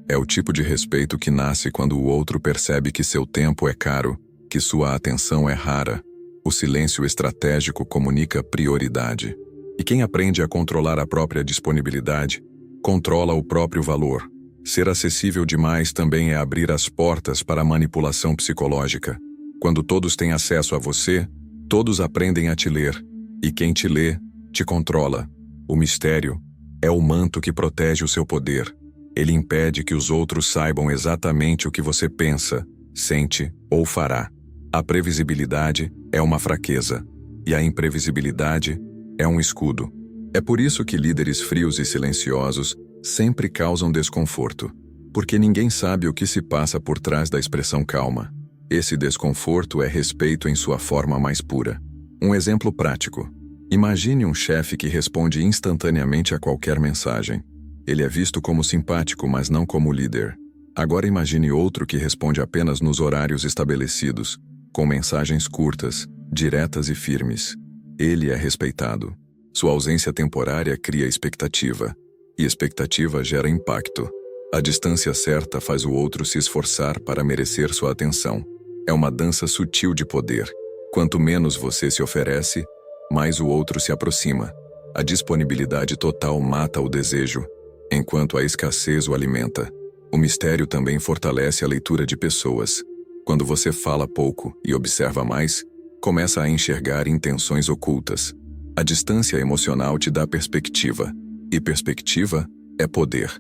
É o tipo de respeito que nasce quando o outro percebe que seu tempo é caro, que sua atenção é rara. O silêncio estratégico comunica prioridade. E quem aprende a controlar a própria disponibilidade, controla o próprio valor. Ser acessível demais também é abrir as portas para a manipulação psicológica. Quando todos têm acesso a você, todos aprendem a te ler. E quem te lê, te controla. O mistério é o manto que protege o seu poder. Ele impede que os outros saibam exatamente o que você pensa, sente ou fará. A previsibilidade é uma fraqueza, e a imprevisibilidade é um escudo. É por isso que líderes frios e silenciosos sempre causam desconforto, porque ninguém sabe o que se passa por trás da expressão calma. Esse desconforto é respeito em sua forma mais pura. Um exemplo prático. Imagine um chefe que responde instantaneamente a qualquer mensagem. Ele é visto como simpático, mas não como líder. Agora imagine outro que responde apenas nos horários estabelecidos, com mensagens curtas, diretas e firmes. Ele é respeitado. Sua ausência temporária cria expectativa, e expectativa gera impacto. A distância certa faz o outro se esforçar para merecer sua atenção. É uma dança sutil de poder. Quanto menos você se oferece, mais o outro se aproxima. A disponibilidade total mata o desejo, enquanto a escassez o alimenta. O mistério também fortalece a leitura de pessoas. Quando você fala pouco e observa mais, começa a enxergar intenções ocultas. A distância emocional te dá perspectiva, e perspectiva é poder.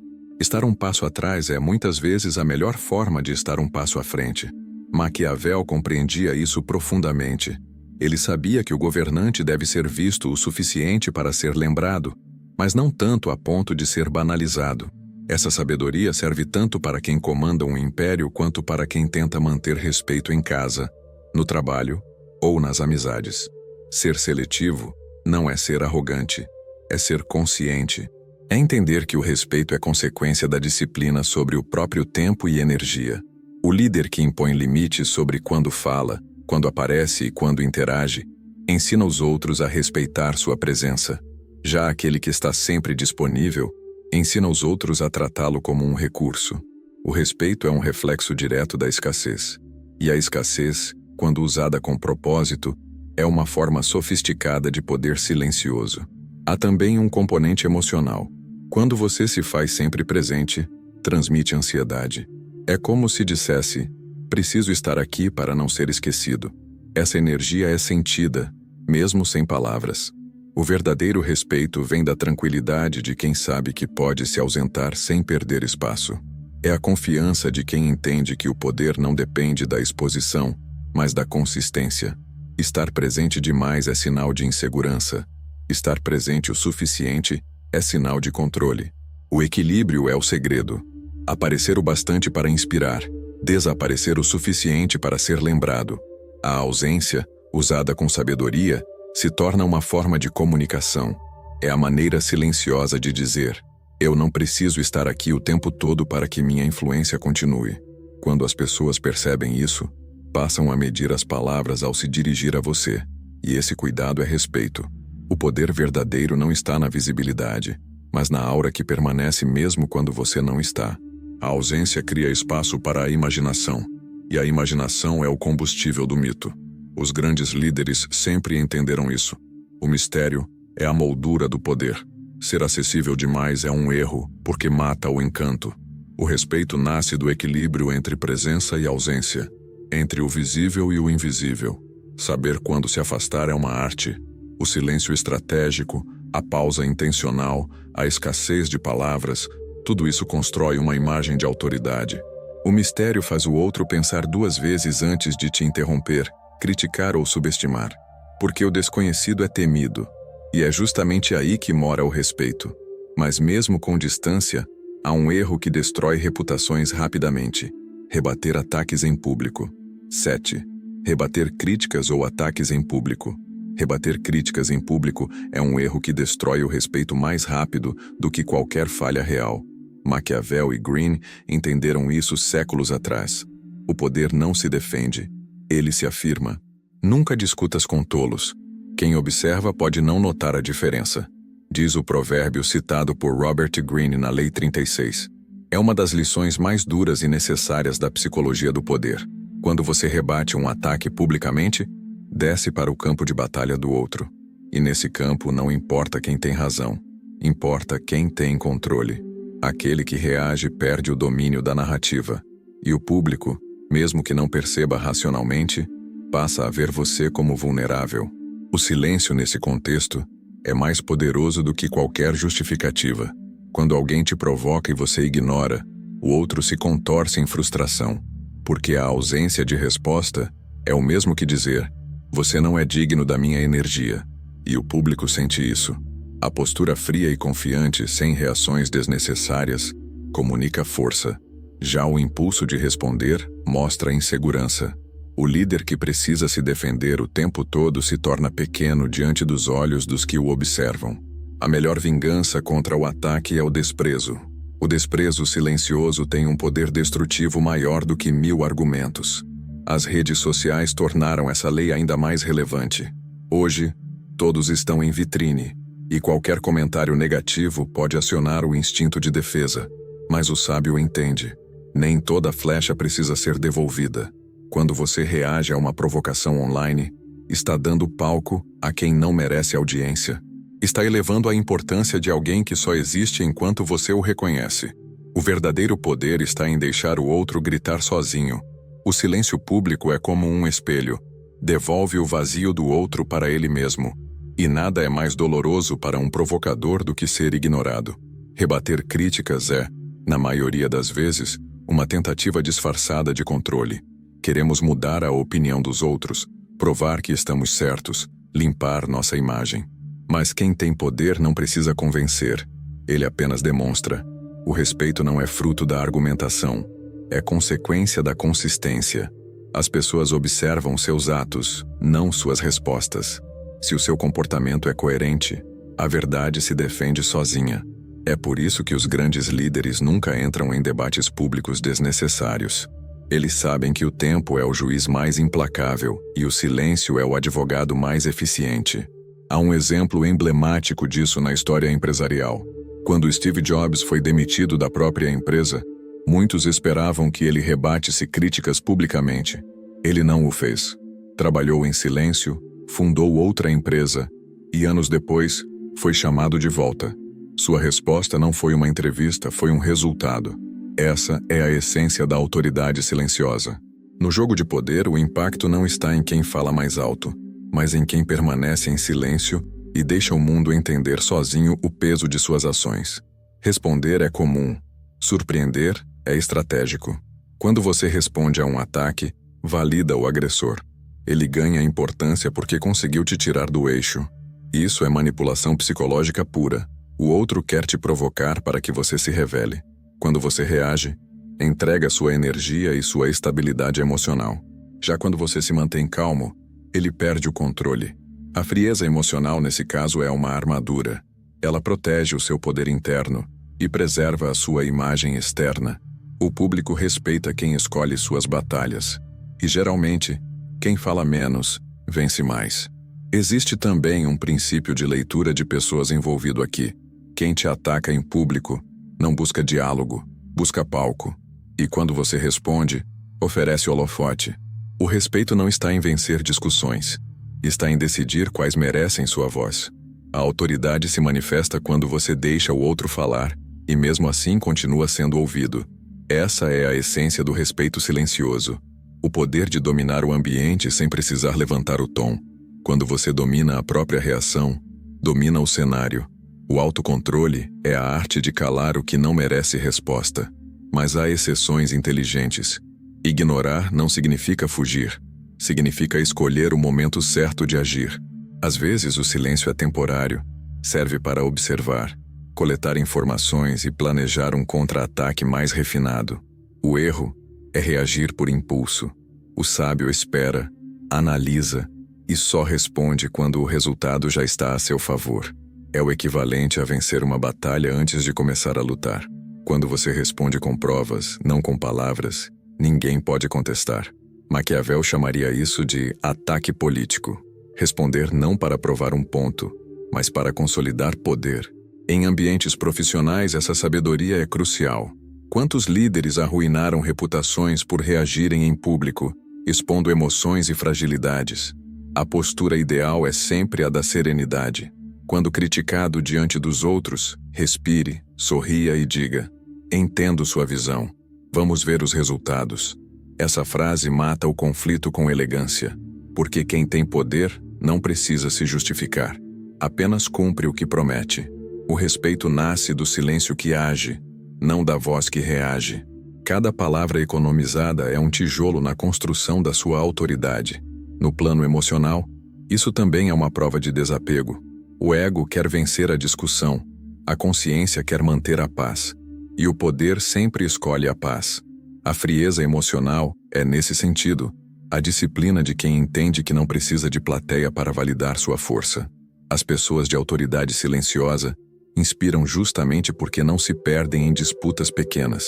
Estar um passo atrás é muitas vezes a melhor forma de estar um passo à frente. Maquiavel compreendia isso profundamente. Ele sabia que o governante deve ser visto o suficiente para ser lembrado, mas não tanto a ponto de ser banalizado. Essa sabedoria serve tanto para quem comanda um império quanto para quem tenta manter respeito em casa, no trabalho ou nas amizades. Ser seletivo não é ser arrogante, é ser consciente. É entender que o respeito é consequência da disciplina sobre o próprio tempo e energia. O líder que impõe limites sobre quando fala, quando aparece e quando interage, ensina os outros a respeitar sua presença. Já aquele que está sempre disponível, ensina os outros a tratá-lo como um recurso. O respeito é um reflexo direto da escassez. E a escassez, quando usada com propósito, é uma forma sofisticada de poder silencioso. Há também um componente emocional. Quando você se faz sempre presente, transmite ansiedade. É como se dissesse: preciso estar aqui para não ser esquecido. Essa energia é sentida, mesmo sem palavras. O verdadeiro respeito vem da tranquilidade de quem sabe que pode se ausentar sem perder espaço. É a confiança de quem entende que o poder não depende da exposição, mas da consistência. Estar presente demais é sinal de insegurança. Estar presente o suficiente é sinal de controle. O equilíbrio é o segredo. Aparecer o bastante para inspirar, desaparecer o suficiente para ser lembrado. A ausência, usada com sabedoria, se torna uma forma de comunicação. É a maneira silenciosa de dizer: eu não preciso estar aqui o tempo todo para que minha influência continue. Quando as pessoas percebem isso, Passam a medir as palavras ao se dirigir a você, e esse cuidado é respeito. O poder verdadeiro não está na visibilidade, mas na aura que permanece mesmo quando você não está. A ausência cria espaço para a imaginação, e a imaginação é o combustível do mito. Os grandes líderes sempre entenderam isso. O mistério é a moldura do poder. Ser acessível demais é um erro, porque mata o encanto. O respeito nasce do equilíbrio entre presença e ausência, entre o visível e o invisível. Saber quando se afastar é uma arte. O silêncio estratégico, a pausa intencional, a escassez de palavras, tudo isso constrói uma imagem de autoridade. O mistério faz o outro pensar duas vezes antes de te interromper, criticar ou subestimar. Porque o desconhecido é temido, e é justamente aí que mora o respeito. Mas mesmo com distância, há um erro que destrói reputações rapidamente: rebater ataques em público. 7. Rebater críticas ou ataques em público. Rebater críticas em público é um erro que destrói o respeito mais rápido do que qualquer falha real. Maquiavel e Greene entenderam isso séculos atrás. O poder não se defende, ele se afirma. Nunca discutas com tolos. Quem observa pode não notar a diferença, diz o provérbio citado por Robert Greene na Lei 36. É uma das lições mais duras e necessárias da psicologia do poder. Quando você rebate um ataque publicamente, desce para o campo de batalha do outro. E nesse campo não importa quem tem razão, importa quem tem controle. Aquele que reage perde o domínio da narrativa. E o público, mesmo que não perceba racionalmente, passa a ver você como vulnerável. O silêncio nesse contexto é mais poderoso do que qualquer justificativa. Quando alguém te provoca e você ignora, o outro se contorce em frustração, porque a ausência de resposta é o mesmo que dizer: você não é digno da minha energia. E o público sente isso. A postura fria e confiante, sem reações desnecessárias, comunica força. Já o impulso de responder mostra insegurança. O líder que precisa se defender o tempo todo se torna pequeno diante dos olhos dos que o observam. A melhor vingança contra o ataque é o desprezo. O desprezo silencioso tem um poder destrutivo maior do que 1000 argumentos. As redes sociais tornaram essa lei ainda mais relevante. Hoje, todos estão em vitrine, e qualquer comentário negativo pode acionar o instinto de defesa. Mas o sábio entende: nem toda flecha precisa ser devolvida. Quando você reage a uma provocação online, está dando palco a quem não merece audiência. Está elevando a importância de alguém que só existe enquanto você o reconhece. O verdadeiro poder está em deixar o outro gritar sozinho. O silêncio público é como um espelho. Devolve o vazio do outro para ele mesmo. E nada é mais doloroso para um provocador do que ser ignorado. Rebater críticas é, na maioria das vezes, uma tentativa disfarçada de controle. Queremos mudar a opinião dos outros, provar que estamos certos, limpar nossa imagem. Mas quem tem poder não precisa convencer, ele apenas demonstra. O respeito não é fruto da argumentação, é consequência da consistência. As pessoas observam seus atos, não suas respostas. Se o seu comportamento é coerente, a verdade se defende sozinha. É por isso que os grandes líderes nunca entram em debates públicos desnecessários. Eles sabem que o tempo é o juiz mais implacável e o silêncio é o advogado mais eficiente. Há um exemplo emblemático disso na história empresarial. Quando Steve Jobs foi demitido da própria empresa, muitos esperavam que ele rebatisse críticas publicamente. Ele não o fez. Trabalhou em silêncio, fundou outra empresa e, anos depois, foi chamado de volta. Sua resposta não foi uma entrevista, foi um resultado. Essa é a essência da autoridade silenciosa. No jogo de poder, o impacto não está em quem fala mais alto, mas em quem permanece em silêncio e deixa o mundo entender sozinho o peso de suas ações. Responder é comum. Surpreender é estratégico. Quando você responde a um ataque, valida o agressor. Ele ganha importância porque conseguiu te tirar do eixo. Isso é manipulação psicológica pura. O outro quer te provocar para que você se revele. Quando você reage, entrega sua energia e sua estabilidade emocional. Já quando você se mantém calmo, ele perde o controle. A frieza emocional, nesse caso, é uma armadura. Ela protege o seu poder interno e preserva a sua imagem externa. O público respeita quem escolhe suas batalhas. E geralmente, quem fala menos, vence mais. Existe também um princípio de leitura de pessoas envolvido aqui. Quem te ataca em público não busca diálogo, busca palco. E quando você responde, oferece holofote. O respeito não está em vencer discussões. Está em decidir quais merecem sua voz. A autoridade se manifesta quando você deixa o outro falar e mesmo assim continua sendo ouvido. Essa é a essência do respeito silencioso. O poder de dominar o ambiente sem precisar levantar o tom. Quando você domina a própria reação, domina o cenário. O autocontrole é a arte de calar o que não merece resposta. Mas há exceções inteligentes. Ignorar não significa fugir. Significa escolher o momento certo de agir. Às vezes o silêncio é temporário. Serve para observar, coletar informações e planejar um contra-ataque mais refinado. O erro é reagir por impulso. O sábio espera, analisa e só responde quando o resultado já está a seu favor. É o equivalente a vencer uma batalha antes de começar a lutar. Quando você responde com provas, não com palavras, ninguém pode contestar. Maquiavel chamaria isso de ataque político. Responder não para provar um ponto, mas para consolidar poder. Em ambientes profissionais, essa sabedoria é crucial. Quantos líderes arruinaram reputações por reagirem em público, expondo emoções e fragilidades? A postura ideal é sempre a da serenidade. Quando criticado diante dos outros, respire, sorria e diga: entendo sua visão. Vamos ver os resultados. Essa frase mata o conflito com elegância, porque quem tem poder não precisa se justificar. Apenas cumpre o que promete. O respeito nasce do silêncio que age, não da voz que reage. Cada palavra economizada é um tijolo na construção da sua autoridade. No plano emocional, isso também é uma prova de desapego. O ego quer vencer a discussão, a consciência quer manter a paz, e o poder sempre escolhe a paz. A frieza emocional é, nesse sentido, a disciplina de quem entende que não precisa de plateia para validar sua força. As pessoas de autoridade silenciosa inspiram justamente porque não se perdem em disputas pequenas.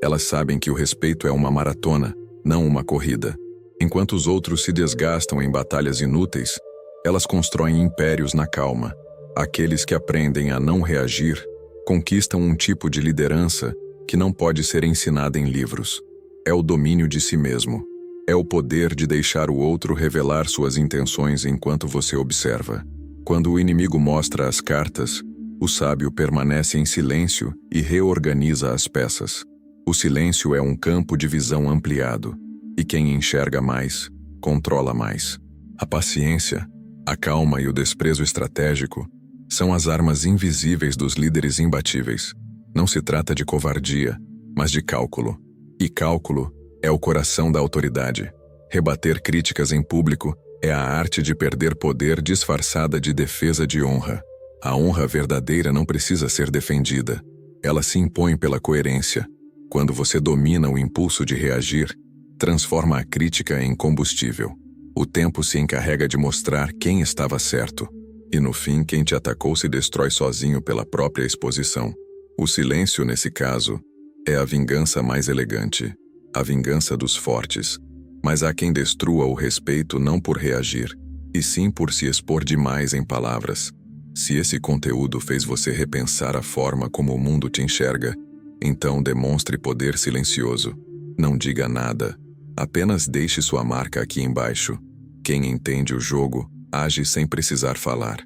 Elas sabem que o respeito é uma maratona, não uma corrida. Enquanto os outros se desgastam em batalhas inúteis, elas constroem impérios na calma. Aqueles que aprendem a não reagir conquistam um tipo de liderança que não pode ser ensinada em livros. É o domínio de si mesmo. É o poder de deixar o outro revelar suas intenções enquanto você observa. Quando o inimigo mostra as cartas, o sábio permanece em silêncio e reorganiza as peças. O silêncio é um campo de visão ampliado, e quem enxerga mais, controla mais. A paciência, a calma e o desprezo estratégico são as armas invisíveis dos líderes imbatíveis. Não se trata de covardia, mas de cálculo. E cálculo é o coração da autoridade. Rebater críticas em público é a arte de perder poder disfarçada de defesa de honra. A honra verdadeira não precisa ser defendida. Ela se impõe pela coerência. Quando você domina o impulso de reagir, transforma a crítica em combustível. O tempo se encarrega de mostrar quem estava certo. E no fim, quem te atacou se destrói sozinho pela própria exposição. O silêncio, nesse caso, é a vingança mais elegante. A vingança dos fortes. Mas há quem destrua o respeito não por reagir, e sim por se expor demais em palavras. Se esse conteúdo fez você repensar a forma como o mundo te enxerga, então demonstre poder silencioso. Não diga nada. Apenas deixe sua marca aqui embaixo. Quem entende o jogo, age sem precisar falar.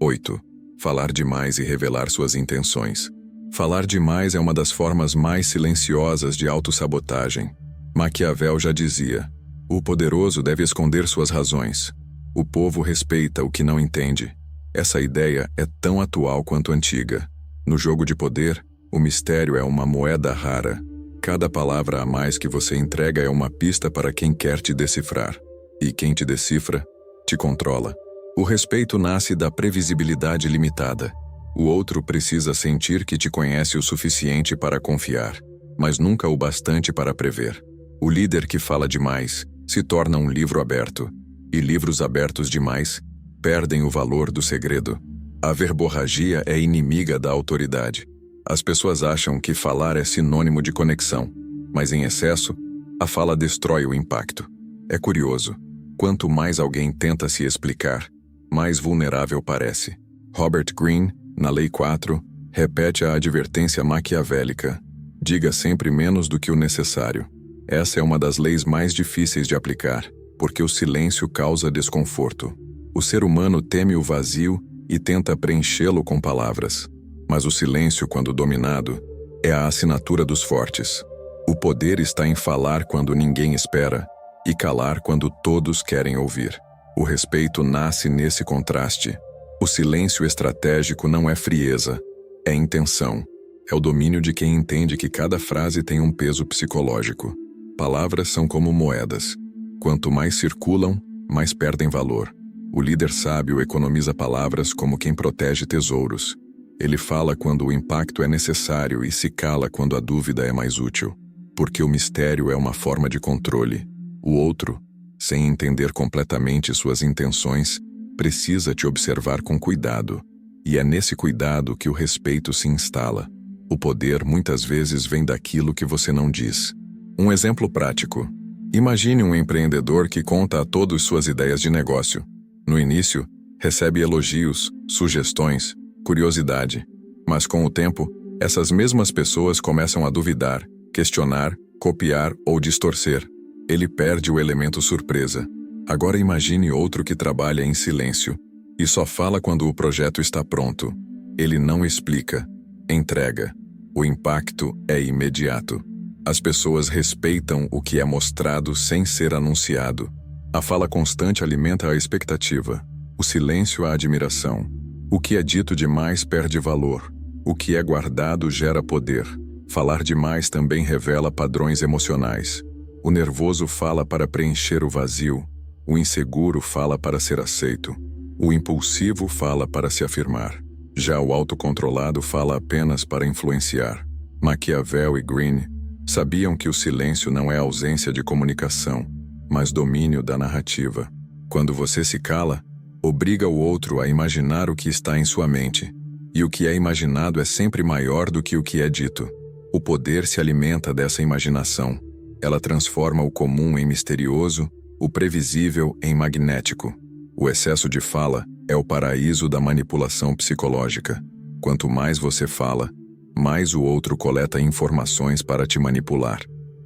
8. Falar demais e revelar suas intenções. Falar demais é uma das formas mais silenciosas de autossabotagem. Maquiavel já dizia: o poderoso deve esconder suas razões. O povo respeita o que não entende. Essa ideia é tão atual quanto antiga. No jogo de poder, o mistério é uma moeda rara. Cada palavra a mais que você entrega é uma pista para quem quer te decifrar. E quem te decifra, te controla. O respeito nasce da previsibilidade limitada. O outro precisa sentir que te conhece o suficiente para confiar, mas nunca o bastante para prever. O líder que fala demais se torna um livro aberto, e livros abertos demais perdem o valor do segredo. A verborragia é inimiga da autoridade. As pessoas acham que falar é sinônimo de conexão, mas em excesso, a fala destrói o impacto. É curioso. Quanto mais alguém tenta se explicar, mais vulnerável parece. Robert Greene, na Lei 4, repete a advertência maquiavélica: diga sempre menos do que o necessário. Essa é uma das leis mais difíceis de aplicar, porque o silêncio causa desconforto. O ser humano teme o vazio e tenta preenchê-lo com palavras. Mas o silêncio, quando dominado, é a assinatura dos fortes. O poder está em falar quando ninguém espera e calar quando todos querem ouvir. O respeito nasce nesse contraste. O silêncio estratégico não é frieza, é intenção. É o domínio de quem entende que cada frase tem um peso psicológico. Palavras são como moedas. Quanto mais circulam, mais perdem valor. O líder sábio economiza palavras como quem protege tesouros. Ele fala quando o impacto é necessário e se cala quando a dúvida é mais útil. Porque o mistério é uma forma de controle. O outro, sem entender completamente suas intenções, precisa te observar com cuidado. E é nesse cuidado que o respeito se instala. O poder muitas vezes vem daquilo que você não diz. Um exemplo prático. Imagine um empreendedor que conta a todos suas ideias de negócio. No início, recebe elogios, sugestões, curiosidade. Mas com o tempo, essas mesmas pessoas começam a duvidar, questionar, copiar ou distorcer. Ele perde o elemento surpresa. Agora imagine outro que trabalha em silêncio e só fala quando o projeto está pronto. Ele não explica, entrega. O impacto é imediato. As pessoas respeitam o que é mostrado sem ser anunciado. A fala constante alimenta a expectativa. O silêncio a admiração. O que é dito demais perde valor. O que é guardado gera poder. Falar demais também revela padrões emocionais. O nervoso fala para preencher o vazio. O inseguro fala para ser aceito. O impulsivo fala para se afirmar. Já o autocontrolado fala apenas para influenciar. Maquiavel e Greene sabiam que o silêncio não é ausência de comunicação, mas domínio da narrativa. Quando você se cala, obriga o outro a imaginar o que está em sua mente. E o que é imaginado é sempre maior do que o que é dito. O poder se alimenta dessa imaginação. Ela transforma o comum em misterioso, o previsível em magnético. O excesso de fala é o paraíso da manipulação psicológica. Quanto mais você fala, mais o outro coleta informações para te manipular.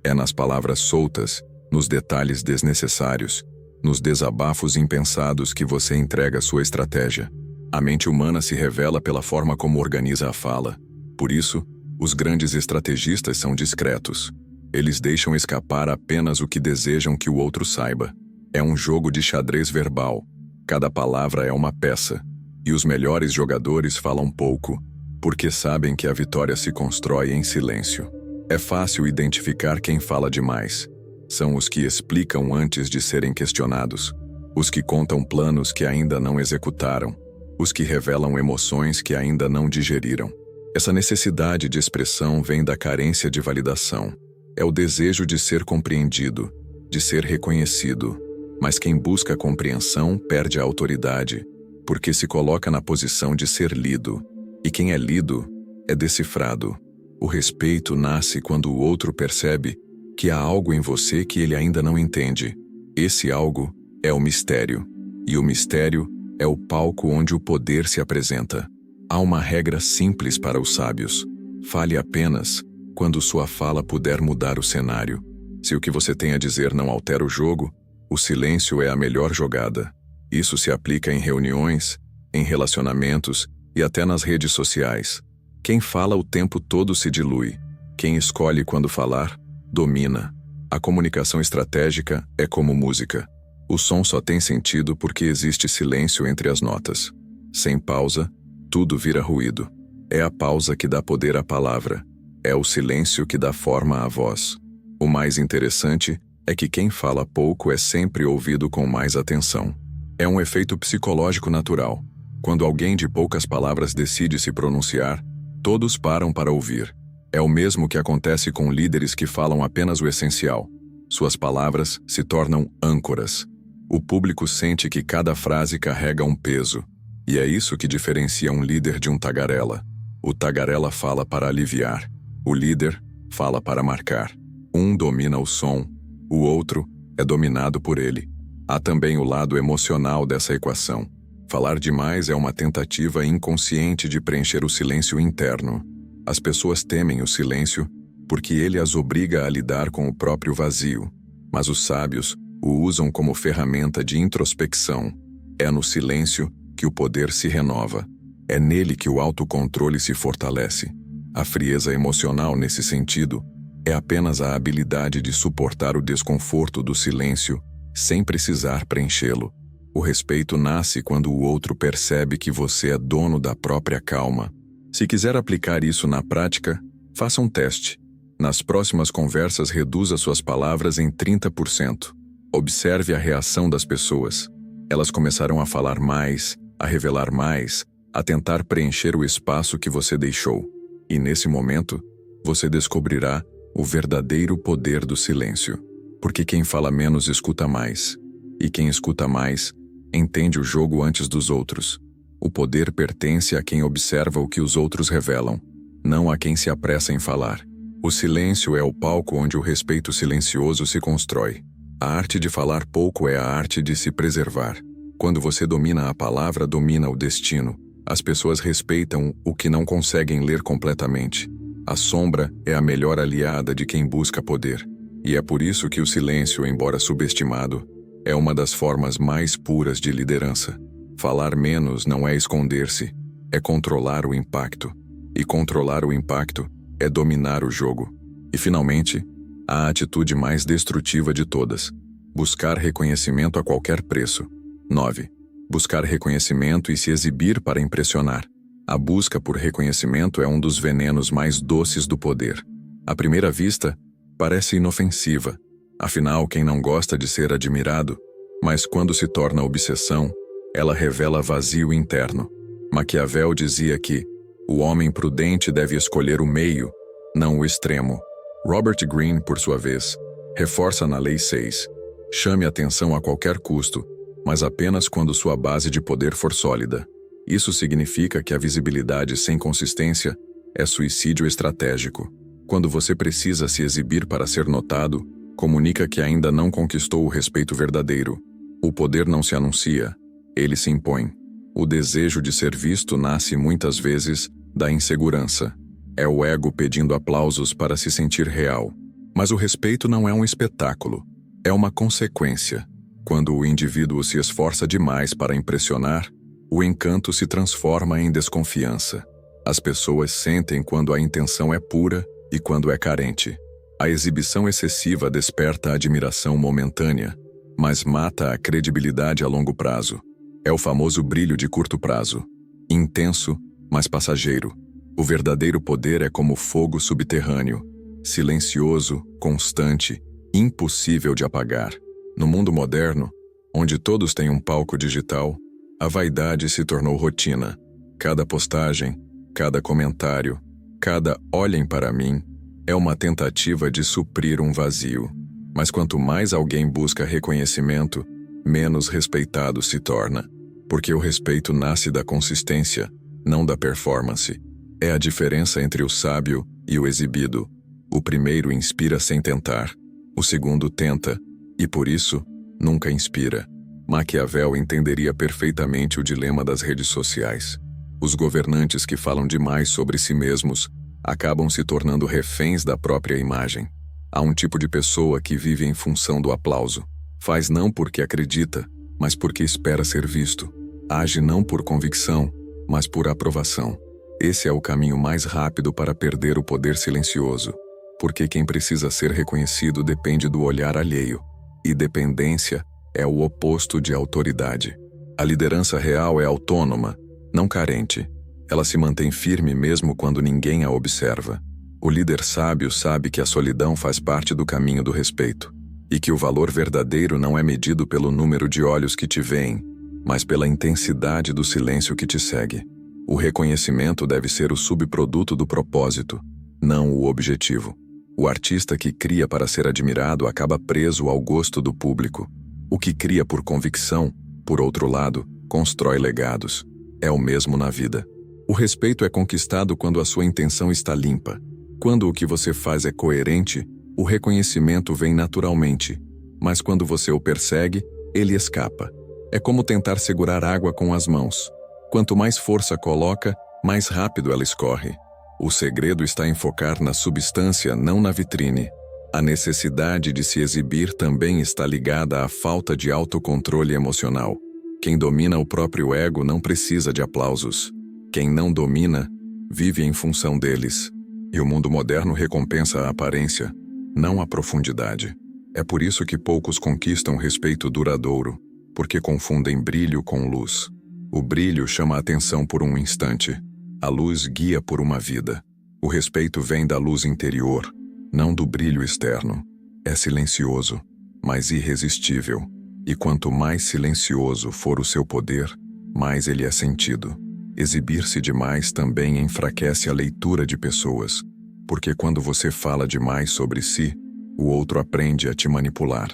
É nas palavras soltas, nos detalhes desnecessários, nos desabafos impensados que você entrega sua estratégia. A mente humana se revela pela forma como organiza a fala. Por isso, os grandes estrategistas são discretos. Eles deixam escapar apenas o que desejam que o outro saiba. É um jogo de xadrez verbal. Cada palavra é uma peça. E os melhores jogadores falam pouco, porque sabem que a vitória se constrói em silêncio. É fácil identificar quem fala demais. São os que explicam antes de serem questionados. Os que contam planos que ainda não executaram. Os que revelam emoções que ainda não digeriram. Essa necessidade de expressão vem da carência de validação. É o desejo de ser compreendido, de ser reconhecido. Mas quem busca a compreensão perde a autoridade, porque se coloca na posição de ser lido. E quem é lido é decifrado. O respeito nasce quando o outro percebe que há algo em você que ele ainda não entende. Esse algo é o mistério. E o mistério é o palco onde o poder se apresenta. Há uma regra simples para os sábios. Fale apenas quando sua fala puder mudar o cenário. Se o que você tem a dizer não altera o jogo, o silêncio é a melhor jogada. Isso se aplica em reuniões, em relacionamentos e até nas redes sociais. Quem fala o tempo todo se dilui. Quem escolhe quando falar, domina. A comunicação estratégica é como música. O som só tem sentido porque existe silêncio entre as notas. Sem pausa, tudo vira ruído. É a pausa que dá poder à palavra. É o silêncio que dá forma à voz. O mais interessante é que quem fala pouco é sempre ouvido com mais atenção. É um efeito psicológico natural. Quando alguém de poucas palavras decide se pronunciar, todos param para ouvir. É o mesmo que acontece com líderes que falam apenas o essencial. Suas palavras se tornam âncoras. O público sente que cada frase carrega um peso. E é isso que diferencia um líder de um tagarela. O tagarela fala para aliviar. O líder fala para marcar. Um domina o som, o outro é dominado por ele. Há também o lado emocional dessa equação. Falar demais é uma tentativa inconsciente de preencher o silêncio interno. As pessoas temem o silêncio porque ele as obriga a lidar com o próprio vazio. Mas os sábios o usam como ferramenta de introspecção. É no silêncio que o poder se renova. É nele que o autocontrole se fortalece. A frieza emocional, nesse sentido, é apenas a habilidade de suportar o desconforto do silêncio sem precisar preenchê-lo. O respeito nasce quando o outro percebe que você é dono da própria calma. Se quiser aplicar isso na prática, faça um teste. Nas próximas conversas, reduza suas palavras em 30%. Observe a reação das pessoas. Elas começarão a falar mais, a revelar mais, a tentar preencher o espaço que você deixou. E nesse momento, você descobrirá o verdadeiro poder do silêncio. Porque quem fala menos escuta mais. E quem escuta mais, entende o jogo antes dos outros. O poder pertence a quem observa o que os outros revelam, não a quem se apressa em falar. O silêncio é o palco onde o respeito silencioso se constrói. A arte de falar pouco é a arte de se preservar. Quando você domina a palavra, domina o destino. As pessoas respeitam o que não conseguem ler completamente. A sombra é a melhor aliada de quem busca poder. E é por isso que o silêncio, embora subestimado, é uma das formas mais puras de liderança. Falar menos não é esconder-se, é controlar o impacto. E controlar o impacto é dominar o jogo. E, finalmente, a atitude mais destrutiva de todas: buscar reconhecimento a qualquer preço. 9. Buscar reconhecimento e se exibir para impressionar. A busca por reconhecimento é um dos venenos mais doces do poder. À primeira vista, parece inofensiva. Afinal, quem não gosta de ser admirado? Mas quando se torna obsessão, ela revela vazio interno. Maquiavel dizia que o homem prudente deve escolher o meio, não o extremo. Robert Greene, por sua vez, reforça na Lei 6. Chame atenção a qualquer custo, mas apenas quando sua base de poder for sólida. Isso significa que a visibilidade sem consistência é suicídio estratégico. Quando você precisa se exibir para ser notado, comunica que ainda não conquistou o respeito verdadeiro. O poder não se anuncia, ele se impõe. O desejo de ser visto nasce muitas vezes da insegurança. É o ego pedindo aplausos para se sentir real. Mas o respeito não é um espetáculo, é uma consequência. Quando o indivíduo se esforça demais para impressionar, o encanto se transforma em desconfiança. As pessoas sentem quando a intenção é pura e quando é carente. A exibição excessiva desperta a admiração momentânea, mas mata a credibilidade a longo prazo. É o famoso brilho de curto prazo. Intenso, mas passageiro. O verdadeiro poder é como fogo subterrâneo, silencioso, constante, impossível de apagar. No mundo moderno, onde todos têm um palco digital, a vaidade se tornou rotina. Cada postagem, cada comentário, cada "olhem para mim" é uma tentativa de suprir um vazio. Mas quanto mais alguém busca reconhecimento, menos respeitado se torna. Porque o respeito nasce da consistência, não da performance. É a diferença entre o sábio e o exibido. O primeiro inspira sem tentar, o segundo tenta, e por isso, nunca inspira. Maquiavel entenderia perfeitamente o dilema das redes sociais. Os governantes que falam demais sobre si mesmos acabam se tornando reféns da própria imagem. Há um tipo de pessoa que vive em função do aplauso. Faz não porque acredita, mas porque espera ser visto. Age não por convicção, mas por aprovação. Esse é o caminho mais rápido para perder o poder silencioso, porque quem precisa ser reconhecido depende do olhar alheio, e dependência é o oposto de autoridade. A liderança real é autônoma, não carente. Ela se mantém firme mesmo quando ninguém a observa. O líder sábio sabe que a solidão faz parte do caminho do respeito, e que o valor verdadeiro não é medido pelo número de olhos que te veem, mas pela intensidade do silêncio que te segue. O reconhecimento deve ser o subproduto do propósito, não o objetivo. O artista que cria para ser admirado acaba preso ao gosto do público. O que cria por convicção, por outro lado, constrói legados. É o mesmo na vida. O respeito é conquistado quando a sua intenção está limpa. Quando o que você faz é coerente, o reconhecimento vem naturalmente. mas quando você o persegue, ele escapa. É como tentar segurar água com as mãos. Quanto mais força coloca, mais rápido ela escorre. O segredo está em focar na substância, não na vitrine. A necessidade de se exibir também está ligada à falta de autocontrole emocional. Quem domina o próprio ego não precisa de aplausos. Quem não domina, vive em função deles. E o mundo moderno recompensa a aparência, não a profundidade. É por isso que poucos conquistam respeito duradouro, porque confundem brilho com luz. O brilho chama a atenção por um instante. A luz guia por uma vida. O respeito vem da luz interior, não do brilho externo. É silencioso, mas irresistível. E quanto mais silencioso for o seu poder, mais ele é sentido. Exibir-se demais também enfraquece a leitura de pessoas, porque quando você fala demais sobre si, o outro aprende a te manipular.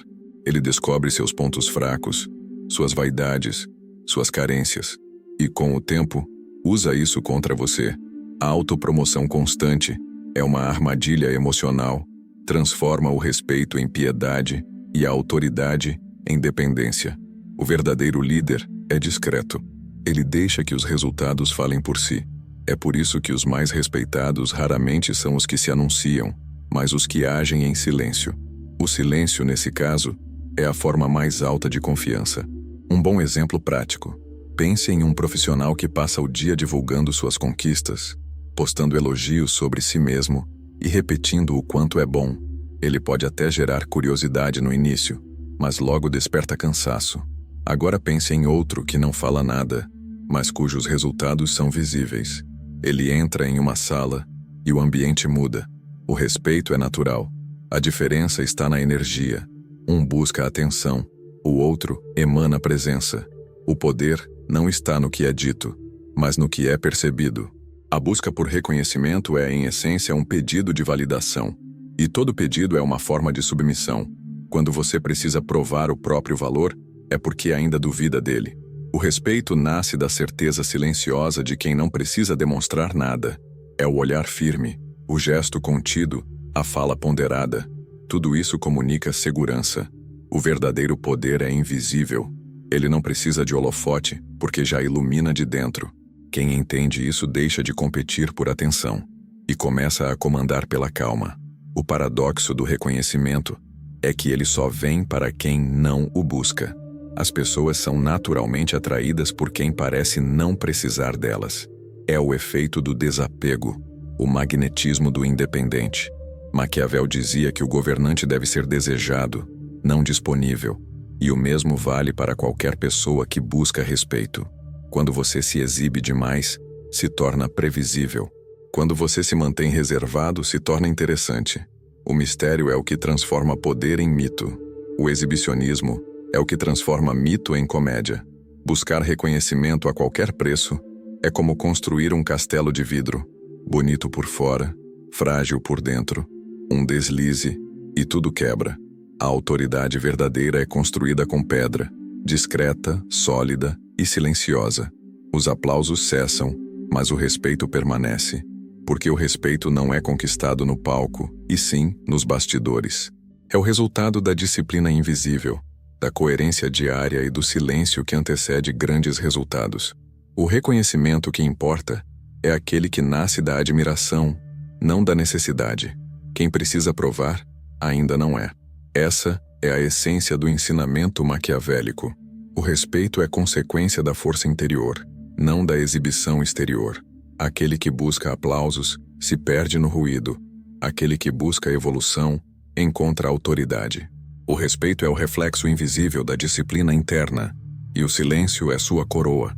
Ele descobre seus pontos fracos, suas vaidades, suas carências, e com o tempo, usa isso contra você. A autopromoção constante é uma armadilha emocional, transforma o respeito em piedade e a autoridade em dependência. O verdadeiro líder é discreto. Ele deixa que os resultados falem por si. É por isso que os mais respeitados raramente são os que se anunciam, mas os que agem em silêncio. O silêncio, nesse caso, é a forma mais alta de confiança. Um bom exemplo prático. Pense em um profissional que passa o dia divulgando suas conquistas, postando elogios sobre si mesmo e repetindo o quanto é bom. Ele pode até gerar curiosidade no início, mas logo desperta cansaço. Agora pense em outro que não fala nada, mas cujos resultados são visíveis. Ele entra em uma sala e o ambiente muda. O respeito é natural. A diferença está na energia. Um busca atenção, o outro emana presença. O poder não está no que é dito, mas no que é percebido. A busca por reconhecimento é, em essência, um pedido de validação. E todo pedido é uma forma de submissão. Quando você precisa provar o próprio valor, é porque ainda duvida dele. O respeito nasce da certeza silenciosa de quem não precisa demonstrar nada. É o olhar firme, o gesto contido, a fala ponderada. Tudo isso comunica segurança. O verdadeiro poder é invisível. Ele não precisa de holofote, porque já ilumina de dentro. Quem entende isso deixa de competir por atenção e começa a comandar pela calma. O paradoxo do reconhecimento é que ele só vem para quem não o busca. As pessoas são naturalmente atraídas por quem parece não precisar delas. É o efeito do desapego, o magnetismo do independente. Maquiavel dizia que o governante deve ser desejado, não disponível, e o mesmo vale para qualquer pessoa que busca respeito. Quando você se exibe demais, se torna previsível. Quando você se mantém reservado, se torna interessante. O mistério é o que transforma poder em mito. O exibicionismo é o que transforma mito em comédia. Buscar reconhecimento a qualquer preço é como construir um castelo de vidro, bonito por fora, frágil por dentro. Um deslize e tudo quebra. A autoridade verdadeira é construída com pedra, discreta, sólida e silenciosa. Os aplausos cessam, mas o respeito permanece, porque o respeito não é conquistado no palco, e sim nos bastidores. É o resultado da disciplina invisível, da coerência diária e do silêncio que antecede grandes resultados. O reconhecimento que importa é aquele que nasce da admiração, não da necessidade. Quem precisa provar, ainda não é. Essa é a essência do ensinamento maquiavélico. O respeito é consequência da força interior, não da exibição exterior. Aquele que busca aplausos se perde no ruído. Aquele que busca evolução encontra autoridade. O respeito é o reflexo invisível da disciplina interna, e o silêncio é sua coroa.